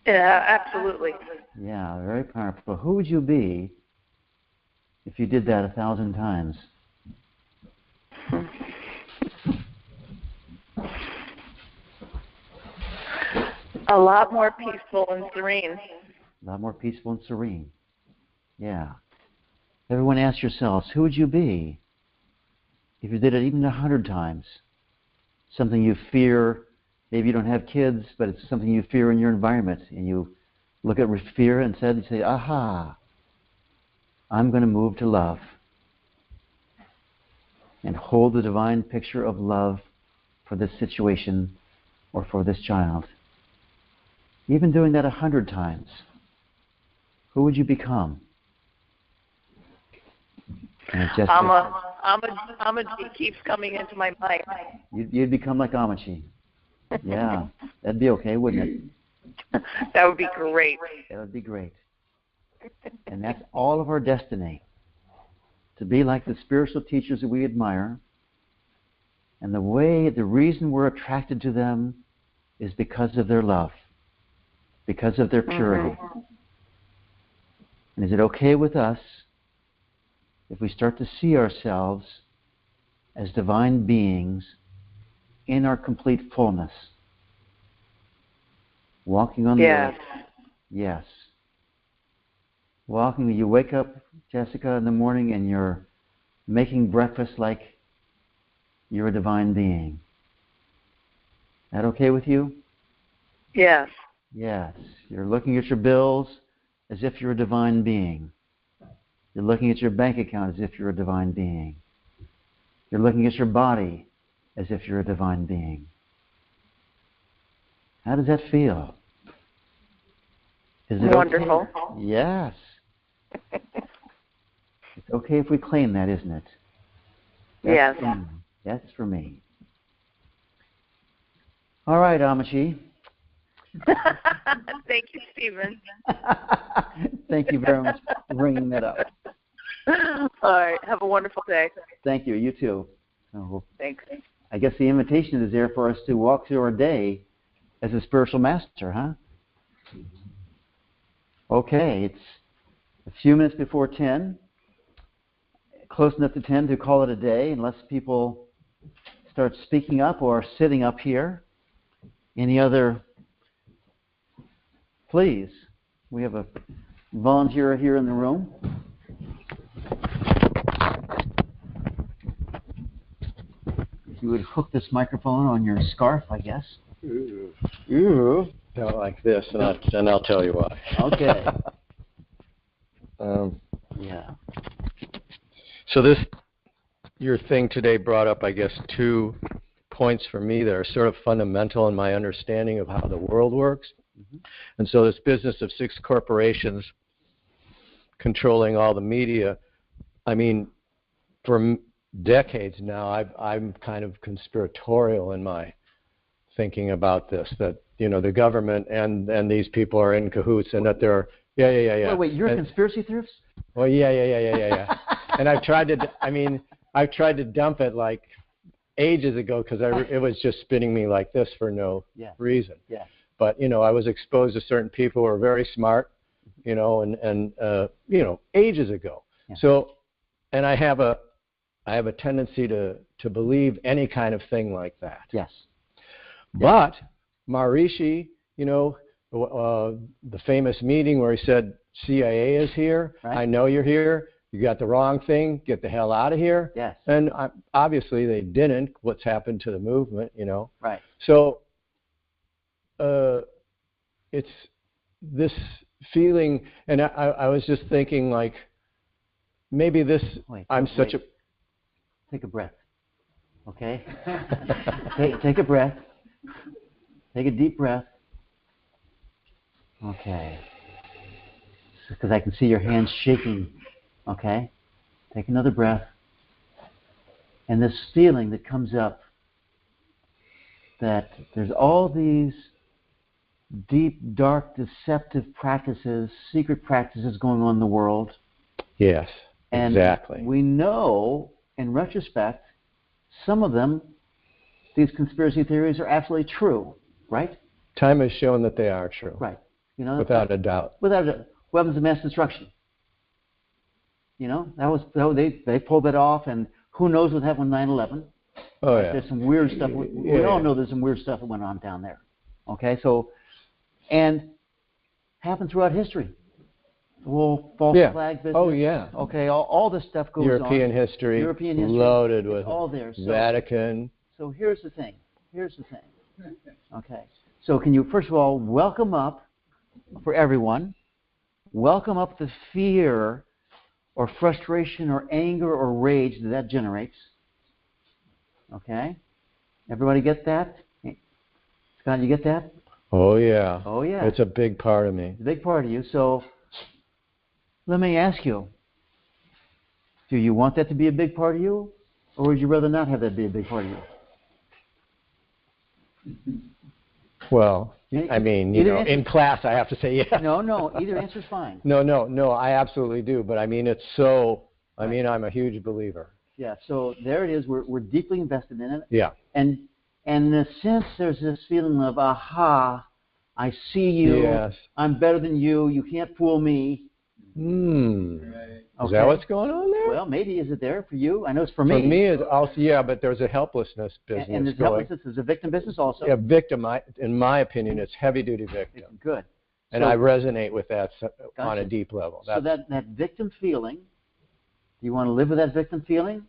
Speaker 2: Yeah, absolutely.
Speaker 1: Yeah, very powerful. Who would you be if you did that 1,000 times?
Speaker 2: A lot more peaceful and serene.
Speaker 1: A lot more peaceful and serene. Yeah. Everyone ask yourselves, who would you be if you did it even 100 times? Something you fear. Maybe you don't have kids, but it's something you fear in your environment, and you look at fear instead and say, aha, I'm going to move to love. And hold the divine picture of love for this situation or for this child. Even doing that 100 times, who would you become? And just
Speaker 2: Amaji keeps coming into my mind.
Speaker 1: You'd become like Amachi. Yeah, that'd be okay, wouldn't it?
Speaker 2: That would be great.
Speaker 1: That would be great. And that's all of our destiny. To be like the spiritual teachers that we admire. And the reason we're attracted to them is because of their love, because of their purity. Mm-hmm. And is it okay with us if we start to see ourselves as divine beings in our complete fullness? Walking on the earth. Yes. Walking, you wake up, Jessica, in the morning and you're making breakfast like you're a divine being. That okay with you?
Speaker 2: Yes.
Speaker 1: Yes. You're looking at your bills as if you're a divine being. You're looking at your bank account as if you're a divine being. You're looking at your body as if you're a divine being. How does that feel? Is it
Speaker 2: wonderful?
Speaker 1: Okay? Yes. It's okay if we claim that, isn't it?
Speaker 2: Yes.
Speaker 1: That's for me. All right, Amachi.
Speaker 2: Thank you, Stephen.
Speaker 1: Thank you very much for bringing that up.
Speaker 2: All right. Have a wonderful day.
Speaker 1: Thank you. You too.
Speaker 2: Thanks.
Speaker 1: I guess the invitation is there for us to walk through our day as a spiritual master, huh? Okay. It's a few minutes before 10. Close enough to 10 to call it a day, unless people start speaking up or sitting up here. Any other? Please. We have a volunteer here in the room. If you would hook this microphone on your scarf, I guess.
Speaker 3: Ooh. Not like this, and I'll tell you why.
Speaker 1: Okay.
Speaker 3: Yeah. So your thing today brought up, I guess, 2 points for me that are sort of fundamental in my understanding of how the world works. Mm-hmm. And so this business of 6 corporations controlling all the media, I mean, for decades now, I'm kind of conspiratorial in my thinking about this, that, you know, the government and these people are in cahoots and that they're, yeah.
Speaker 1: Wait, you're a conspiracy theorist?
Speaker 3: Well, yeah. And I've tried to dump it like ages ago because it was just spinning me like this for no reason. Yeah. But, you know, I was exposed to certain people who are very smart, you know, and you know, ages ago. Yeah. So, and I have a tendency to believe any kind of thing like that.
Speaker 1: Yes.
Speaker 3: But Maharishi, you know, the famous meeting where he said, CIA is here. Right. I know you're here. You got the wrong thing. Get the hell out of here.
Speaker 1: Yes.
Speaker 3: And obviously they didn't. What's happened to the movement, you know?
Speaker 1: Right.
Speaker 3: So it's this feeling, and I was just thinking, like, maybe this.
Speaker 1: Take a breath. Okay. Take a breath. Take a deep breath. Okay. Because I can see your hands shaking. Okay. Take another breath. And this feeling that comes up that there's all these deep, dark, deceptive practices, secret practices going on in the world.
Speaker 3: Yes,
Speaker 1: and
Speaker 3: exactly.
Speaker 1: We know, in retrospect, some of them, these conspiracy theories are absolutely true, right?
Speaker 3: Time has shown that they are true.
Speaker 1: Right. You know,
Speaker 3: without a doubt.
Speaker 1: Without a weapons of mass destruction. You know, they pulled that off, and who knows what happened with 9/11?
Speaker 3: Oh yeah.
Speaker 1: There's some weird stuff. We all know there's some weird stuff that went on down there. Okay, so, and happened throughout history. The whole false flag business.
Speaker 3: Oh yeah.
Speaker 1: Okay, all this stuff goes
Speaker 3: European
Speaker 1: on.
Speaker 3: History. Loaded with
Speaker 1: all there. So,
Speaker 3: Vatican.
Speaker 1: So here's the thing. Okay. So can you first of all welcome up for everyone. Welcome up the fear or frustration or anger or rage that generates. Okay? Everybody get that? Scott, you get that?
Speaker 3: Oh, yeah.
Speaker 1: Oh, yeah.
Speaker 3: It's a big part of me.
Speaker 1: It's a big part of you. So let me ask you, do you want that to be a big part of you? Or would you rather not have that be a big part of you?
Speaker 3: Well, I mean, in class I have to say yes.
Speaker 1: No, either answer's fine.
Speaker 3: No, I absolutely do. But I mean, it's so, I mean, I'm a huge believer.
Speaker 1: Yeah, so there it is. We're deeply invested in it.
Speaker 3: Yeah.
Speaker 1: And in a sense, there's this feeling of, aha, I see you.
Speaker 3: Yes.
Speaker 1: I'm better than you. You can't fool me.
Speaker 3: Right.
Speaker 1: Okay.
Speaker 3: Is that what's going on there?
Speaker 1: Well, maybe. Is it there for you? I know it's for me.
Speaker 3: For me, it's also, yeah, but there's a helplessness business
Speaker 1: and there's
Speaker 3: going.
Speaker 1: helplessness. There's a victim business also.
Speaker 3: Yeah, victim, in my opinion, it's heavy-duty victim.
Speaker 1: Good.
Speaker 3: And
Speaker 1: so,
Speaker 3: I resonate with that
Speaker 1: gotcha.
Speaker 3: on a deep level.
Speaker 1: So that victim feeling, do you want to live with that victim feeling?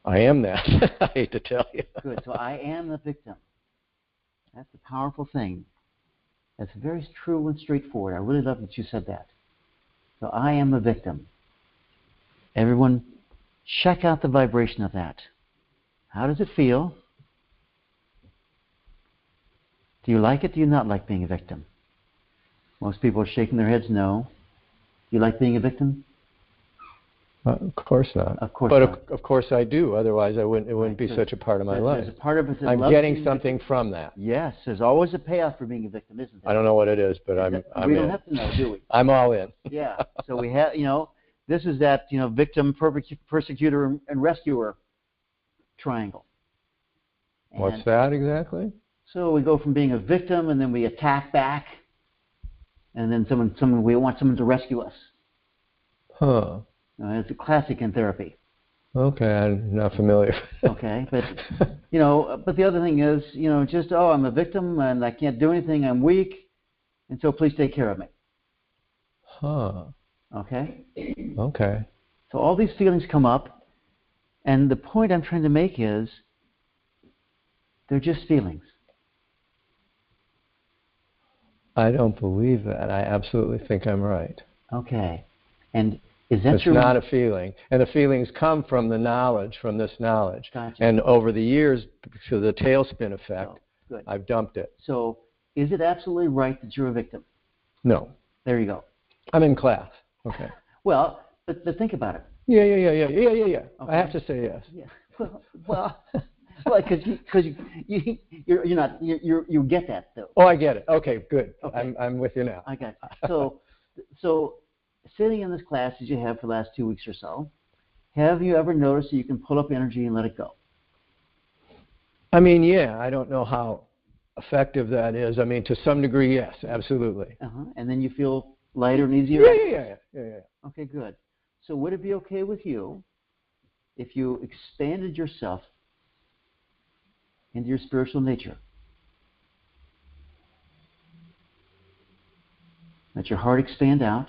Speaker 3: I am that. I hate to tell you.
Speaker 1: Good. So I am the victim. That's a powerful thing. That's very true and straightforward. I really love that you said that. So I am the victim. Everyone, check out the vibration of that. How does it feel? Do you like it? Do you not like being a victim? Most people are shaking their heads no. Do you like being a victim?
Speaker 3: Of course not.
Speaker 1: Of course
Speaker 3: but
Speaker 1: not.
Speaker 3: Of course I do. Otherwise, it wouldn't be such a part of my life.
Speaker 1: There's a part of it that
Speaker 3: I'm getting something from that.
Speaker 1: Yes, there's always a payoff for being a victim, isn't there?
Speaker 3: I don't know what it is, but I'm
Speaker 1: we
Speaker 3: in.
Speaker 1: don't have to know, do we?
Speaker 3: I'm all in.
Speaker 1: Yeah. So we have, this is that, victim, persecutor, and rescuer triangle. And
Speaker 3: what's that exactly?
Speaker 1: So we go from being a victim, and then we attack back, and then we want someone to rescue us.
Speaker 3: Huh.
Speaker 1: It's a classic in therapy.
Speaker 3: Okay, I'm not familiar.
Speaker 1: Okay, but but the other thing is, I'm a victim and I can't do anything. I'm weak, and so please take care of me.
Speaker 3: Huh.
Speaker 1: Okay.
Speaker 3: Okay.
Speaker 1: So all these feelings come up, and the point I'm trying to make is, they're just feelings.
Speaker 3: I don't believe that. I absolutely think I'm right.
Speaker 1: Okay, and is that
Speaker 3: it's not a feeling. And the feelings come from the knowledge, from this knowledge.
Speaker 1: Gotcha.
Speaker 3: And over the years, through the tailspin effect,
Speaker 1: good.
Speaker 3: I've dumped it.
Speaker 1: So is it absolutely right that you're a victim?
Speaker 3: No.
Speaker 1: There you go.
Speaker 3: I'm in class. Okay.
Speaker 1: Well, but think about it.
Speaker 3: Yeah.
Speaker 1: Okay.
Speaker 3: I have to say yes.
Speaker 1: Yeah. Well, because you get that though.
Speaker 3: Oh, I get it. Okay, good.
Speaker 1: Okay.
Speaker 3: I'm with you now.
Speaker 1: I got you. So sitting in this class as you have for the last 2 weeks or so, have you ever noticed that you can pull up energy and let it go?
Speaker 3: I mean, yeah. I don't know how effective that is. I mean, to some degree, yes, absolutely.
Speaker 1: And then you feel lighter and easier?
Speaker 3: Yeah.
Speaker 1: Okay, good. So would it be okay with you if you expanded yourself into your spiritual nature? Let your heart expand out.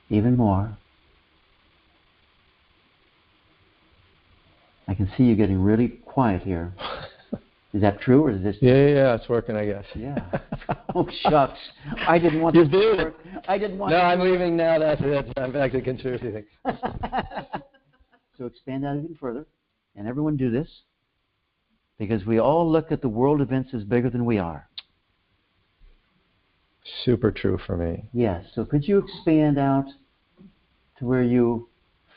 Speaker 1: Even more. I can see you getting really quiet here. Is that true, or is this?
Speaker 3: Yeah, it's working, I guess.
Speaker 1: Yeah. Oh shucks! I didn't want this to work. I didn't want.
Speaker 3: No, I'm leaving now. That's I'm back to the conspiracy thing.
Speaker 1: So expand out even further, and everyone do this, because we all look at the world events as bigger than we are.
Speaker 3: Super true for me.
Speaker 1: Yes. So could you expand out to where you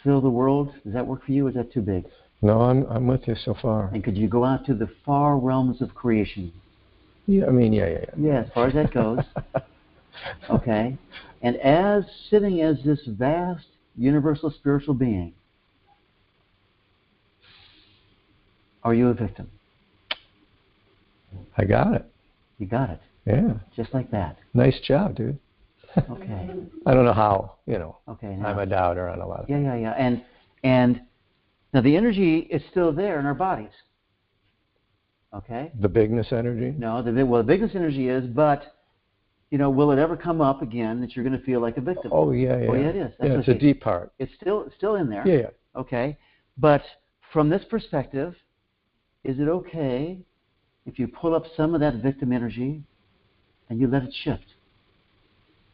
Speaker 1: feel the world? Does that work for you, or is that too big?
Speaker 3: No, I'm with you so far.
Speaker 1: And could you go out to the far realms of creation?
Speaker 3: Yeah, I mean, yeah.
Speaker 1: Yeah, as far as that goes. Okay. And as sitting as this vast universal spiritual being, are you a victim?
Speaker 3: I got it.
Speaker 1: You got it.
Speaker 3: Yeah.
Speaker 1: Just like that.
Speaker 3: Nice job, dude.
Speaker 1: Okay.
Speaker 3: I don't know how,
Speaker 1: Okay. Now,
Speaker 3: I'm a doubter on a lot of things.
Speaker 1: Yeah. And now the energy is still there in our bodies. Okay?
Speaker 3: The bigness energy?
Speaker 1: No, the bigness energy is, but, will it ever come up again that you're going to feel like a victim?
Speaker 3: Oh, yeah.
Speaker 1: Oh, yeah, it is. That's
Speaker 3: it's a deep part.
Speaker 1: It's still in there.
Speaker 3: Yeah.
Speaker 1: Okay? But from this perspective, is it okay if you pull up some of that victim energy and you let it shift?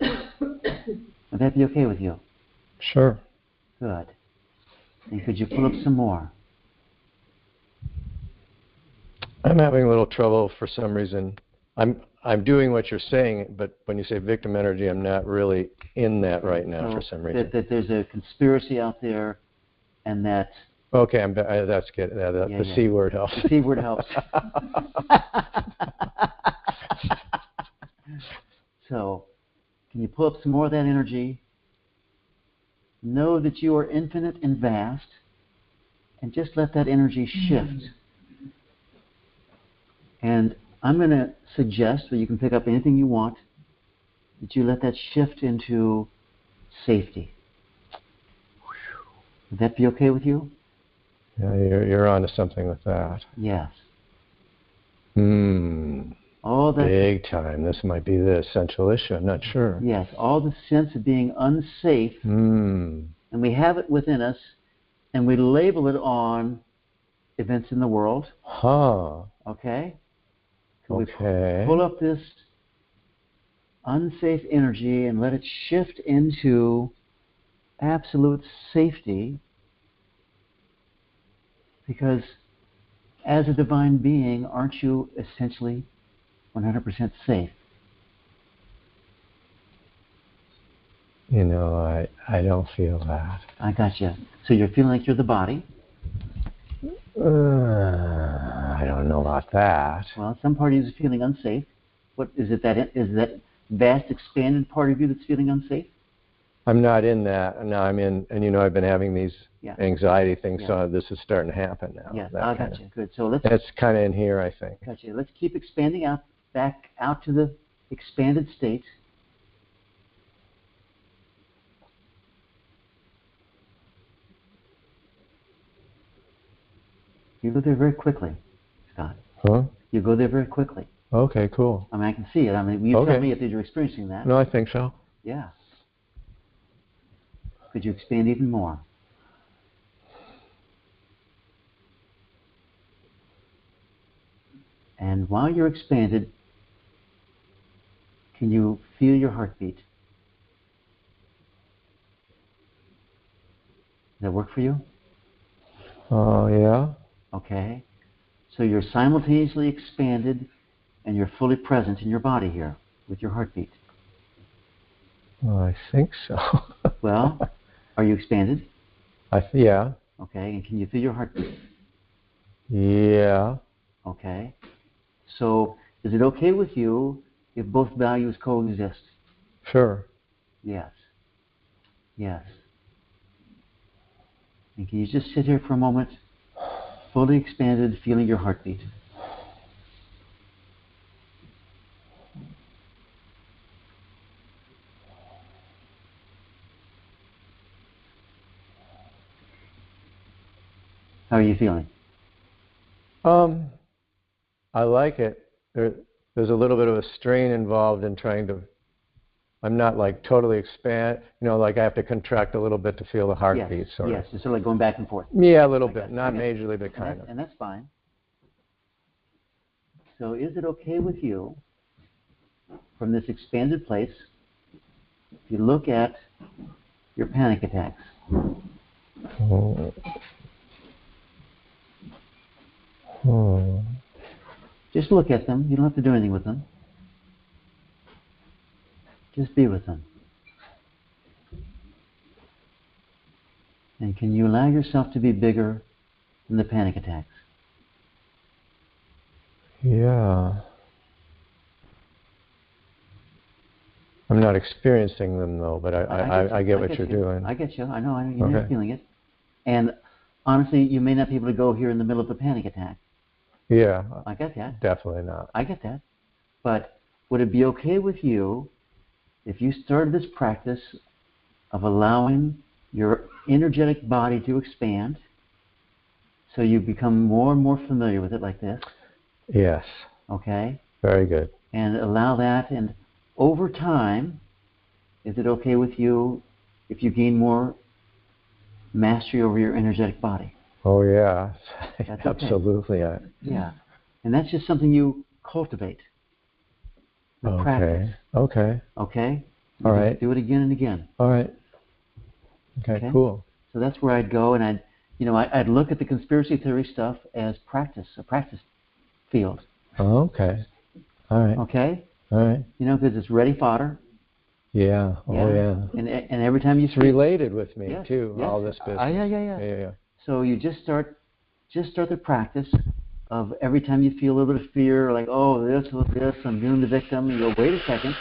Speaker 1: Would that be okay with you?
Speaker 3: Sure.
Speaker 1: Good. And could you pull up some more?
Speaker 3: I'm having a little trouble for some reason. I'm doing what you're saying, but when you say victim energy, I'm not really in that right now for some reason.
Speaker 1: That there's a conspiracy out there, and that.
Speaker 3: Okay, that's good. The C word helps.
Speaker 1: The C word helps. So, can you pull up some more of that energy? Know that you are infinite and vast, and just let that energy shift. And I'm going to suggest that you can pick up anything you want, that you let that shift into safety. Would that be okay with you?
Speaker 3: Yeah, you're onto something with that.
Speaker 1: Yes.
Speaker 3: All that big time. This might be the essential issue. I'm not sure.
Speaker 1: Yes, all the sense of being unsafe, and we have it within us, and we label it on events in the world. Okay? So we pull up this unsafe energy and let it shift into absolute safety, because as a divine being, aren't you essentially 100% safe?
Speaker 3: You know, I don't feel that.
Speaker 1: I got you. So you're feeling like you're the body?
Speaker 3: I don't know about that.
Speaker 1: Well, some part of you is feeling unsafe. What is it? Is that vast, expanded part of you that's feeling unsafe?
Speaker 3: I'm not in that. No, I'm in, and you know, I've been having these anxiety things, so this is starting to happen now.
Speaker 1: Yeah, I got you. Good. So
Speaker 3: that's kind of in here, I think.
Speaker 1: Got you. Let's keep expanding out, back out to the expanded state. You go there very quickly, Scott.
Speaker 3: Huh?
Speaker 1: You go there very quickly.
Speaker 3: Okay, cool.
Speaker 1: I mean, I can see it. I mean, you tell me if you're experiencing that.
Speaker 3: No, I think so.
Speaker 1: Yeah. Could you expand even more? And while you're expanded, can you feel your heartbeat? Does that work for you?
Speaker 3: Yeah.
Speaker 1: Okay. So you're simultaneously expanded and you're fully present in your body here with your heartbeat.
Speaker 3: Well, I think so.
Speaker 1: Well, are you expanded?
Speaker 3: Yeah.
Speaker 1: Okay. And can you feel your heartbeat?
Speaker 3: Yeah.
Speaker 1: Okay. So is it okay with you if both values coexist?
Speaker 3: Sure.
Speaker 1: Yes. Yes. And can you just sit here for a moment, fully expanded, feeling your heartbeat? How are you feeling?
Speaker 3: I like it. There's a little bit of a strain involved in trying to. I'm not like totally expand. You know, like I have to contract a little bit to feel the heartbeat.
Speaker 1: Yes.
Speaker 3: Sort of.
Speaker 1: Yes. It's sort of like going back and forth.
Speaker 3: Yeah, a little bit. Not majorly, but kind of.
Speaker 1: And that's fine. So, is it okay with you, from this expanded place, if you look at your panic attacks? Just look at them. You don't have to do anything with them. Just be with them. And can you allow yourself to be bigger than the panic attacks?
Speaker 3: Yeah. I'm not experiencing them though, but I get what you're doing.
Speaker 1: I get you. I know. You're feeling it. And honestly, you may not be able to go here in the middle of a panic attack.
Speaker 3: Yeah.
Speaker 1: I get that.
Speaker 3: Definitely not.
Speaker 1: I get that. But would it be okay with you if you started this practice of allowing your energetic body to expand, so you become more and more familiar with it like this?
Speaker 3: Yes.
Speaker 1: Okay?
Speaker 3: Very good.
Speaker 1: And allow that, and over time, is it okay with you if you gain more mastery over your energetic body?
Speaker 3: Oh, yeah.
Speaker 1: That's okay.
Speaker 3: Absolutely.
Speaker 1: Yeah. And that's just something you cultivate. With practice.
Speaker 3: Okay.
Speaker 1: Okay?
Speaker 3: All right.
Speaker 1: Do it again and again.
Speaker 3: All right. Okay, cool.
Speaker 1: So that's where I'd go, and I'd look at the conspiracy theory stuff as practice, a practice field.
Speaker 3: Oh, okay. All right.
Speaker 1: Okay?
Speaker 3: All right.
Speaker 1: Because it's ready fodder.
Speaker 3: Yeah. Oh, yeah.
Speaker 1: And every time you...
Speaker 3: It's related with me,
Speaker 1: yes,
Speaker 3: too,
Speaker 1: yes.
Speaker 3: all this business.
Speaker 1: Yeah. So you just start the practice of every time you feel a little bit of fear, like, oh, this, I'm doing the victim, you go, wait a second.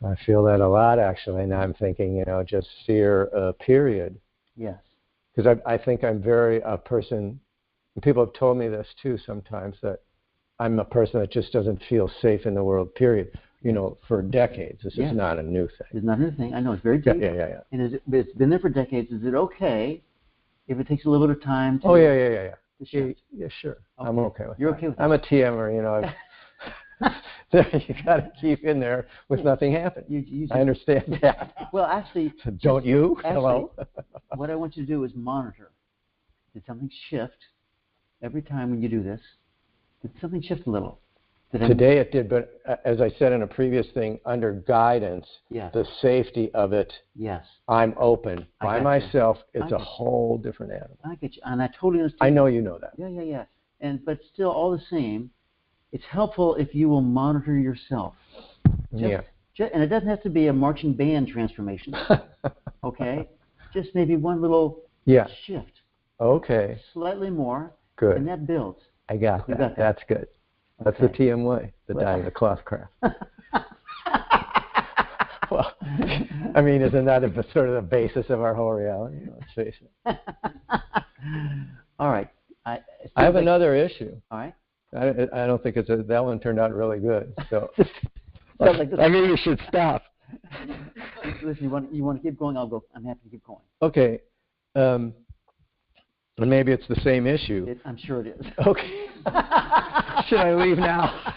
Speaker 3: I feel that a lot, actually. Now I'm thinking, just fear, period.
Speaker 1: Yes.
Speaker 3: Because I think I'm very a person, and people have told me this, too, sometimes, that I'm a person that just doesn't feel safe in the world, period. For decades. This is not a new thing.
Speaker 1: It's not a new thing. I know, it's very deep.
Speaker 3: Yeah.
Speaker 1: And it's been there for decades. Is it okay if it takes a little bit of time to...
Speaker 3: Oh, yeah. Yeah, sure.
Speaker 1: Okay.
Speaker 3: I'm okay with
Speaker 1: You're
Speaker 3: that.
Speaker 1: okay with that?
Speaker 3: I'm a TMer, You got to keep in there with nothing happening. I understand that.
Speaker 1: Well, actually...
Speaker 3: Don't you?
Speaker 1: Actually,
Speaker 3: Hello?
Speaker 1: What I want you to do is monitor. Did something shift every time when you do this? Did something shift a little?
Speaker 3: Today it did, but as I said in a previous thing, under guidance, the safety of it, I'm open. By myself, it's a whole different animal.
Speaker 1: I get you, and I totally understand.
Speaker 3: I know you know that.
Speaker 1: Yeah. But still, all the same, it's helpful if you will monitor yourself. And it doesn't have to be a marching band transformation, okay? Just maybe one little shift.
Speaker 3: Okay.
Speaker 1: Slightly more.
Speaker 3: Good.
Speaker 1: And that builds.
Speaker 3: I got that. That's good. That's the TM way, the dying of cloth craft. Well, isn't that sort of the basis of our whole reality? Let's face it.
Speaker 1: All right.
Speaker 3: I have another issue.
Speaker 1: All right.
Speaker 3: I don't think that one turned out really good. So
Speaker 1: you
Speaker 3: should stop.
Speaker 1: Listen, you want to keep going? I'll go. I'm happy to keep going.
Speaker 3: Okay. And maybe it's the same issue.
Speaker 1: I'm sure it is.
Speaker 3: Okay. Should I leave now?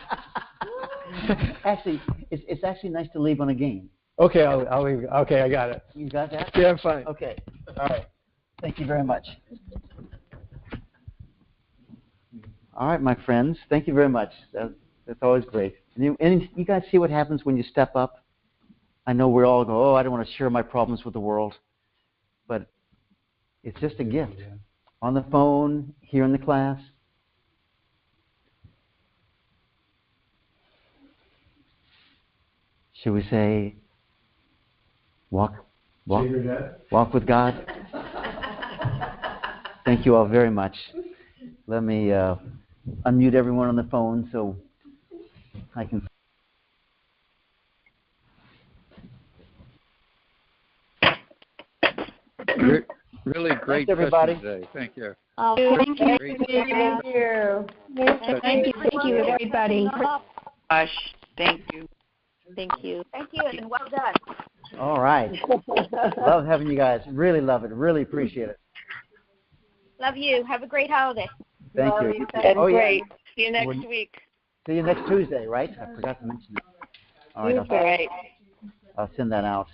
Speaker 1: Actually, it's actually nice to leave on a game.
Speaker 3: Okay, I'll leave. Okay, I got it.
Speaker 1: You got that?
Speaker 3: Yeah, I'm fine.
Speaker 1: Okay. All right. Thank you very much. All right, my friends. Thank you very much. That's always great. And you guys see what happens when you step up? I know we all go, I don't want to share my problems with the world. But it's just a gift. Yeah. On the phone, here in the class. Should we say, walk with God? Thank you all very much. Let me unmute everyone on the phone so I can...
Speaker 4: Really great
Speaker 1: Thanks, everybody.
Speaker 4: today. Thank you.
Speaker 5: Oh, thank you.
Speaker 4: Great.
Speaker 5: Thank you. Thank you, everybody.
Speaker 6: Gosh, thank you.
Speaker 5: Thank you.
Speaker 2: Thank you, and well done.
Speaker 1: All right. Love having you guys. Really love it. Really appreciate it.
Speaker 5: Love you. Have a great holiday.
Speaker 1: Thank you.
Speaker 6: Great. See you next week.
Speaker 1: See you next Tuesday, right? I forgot to mention it. All right.
Speaker 6: All right.
Speaker 1: I'll send that out.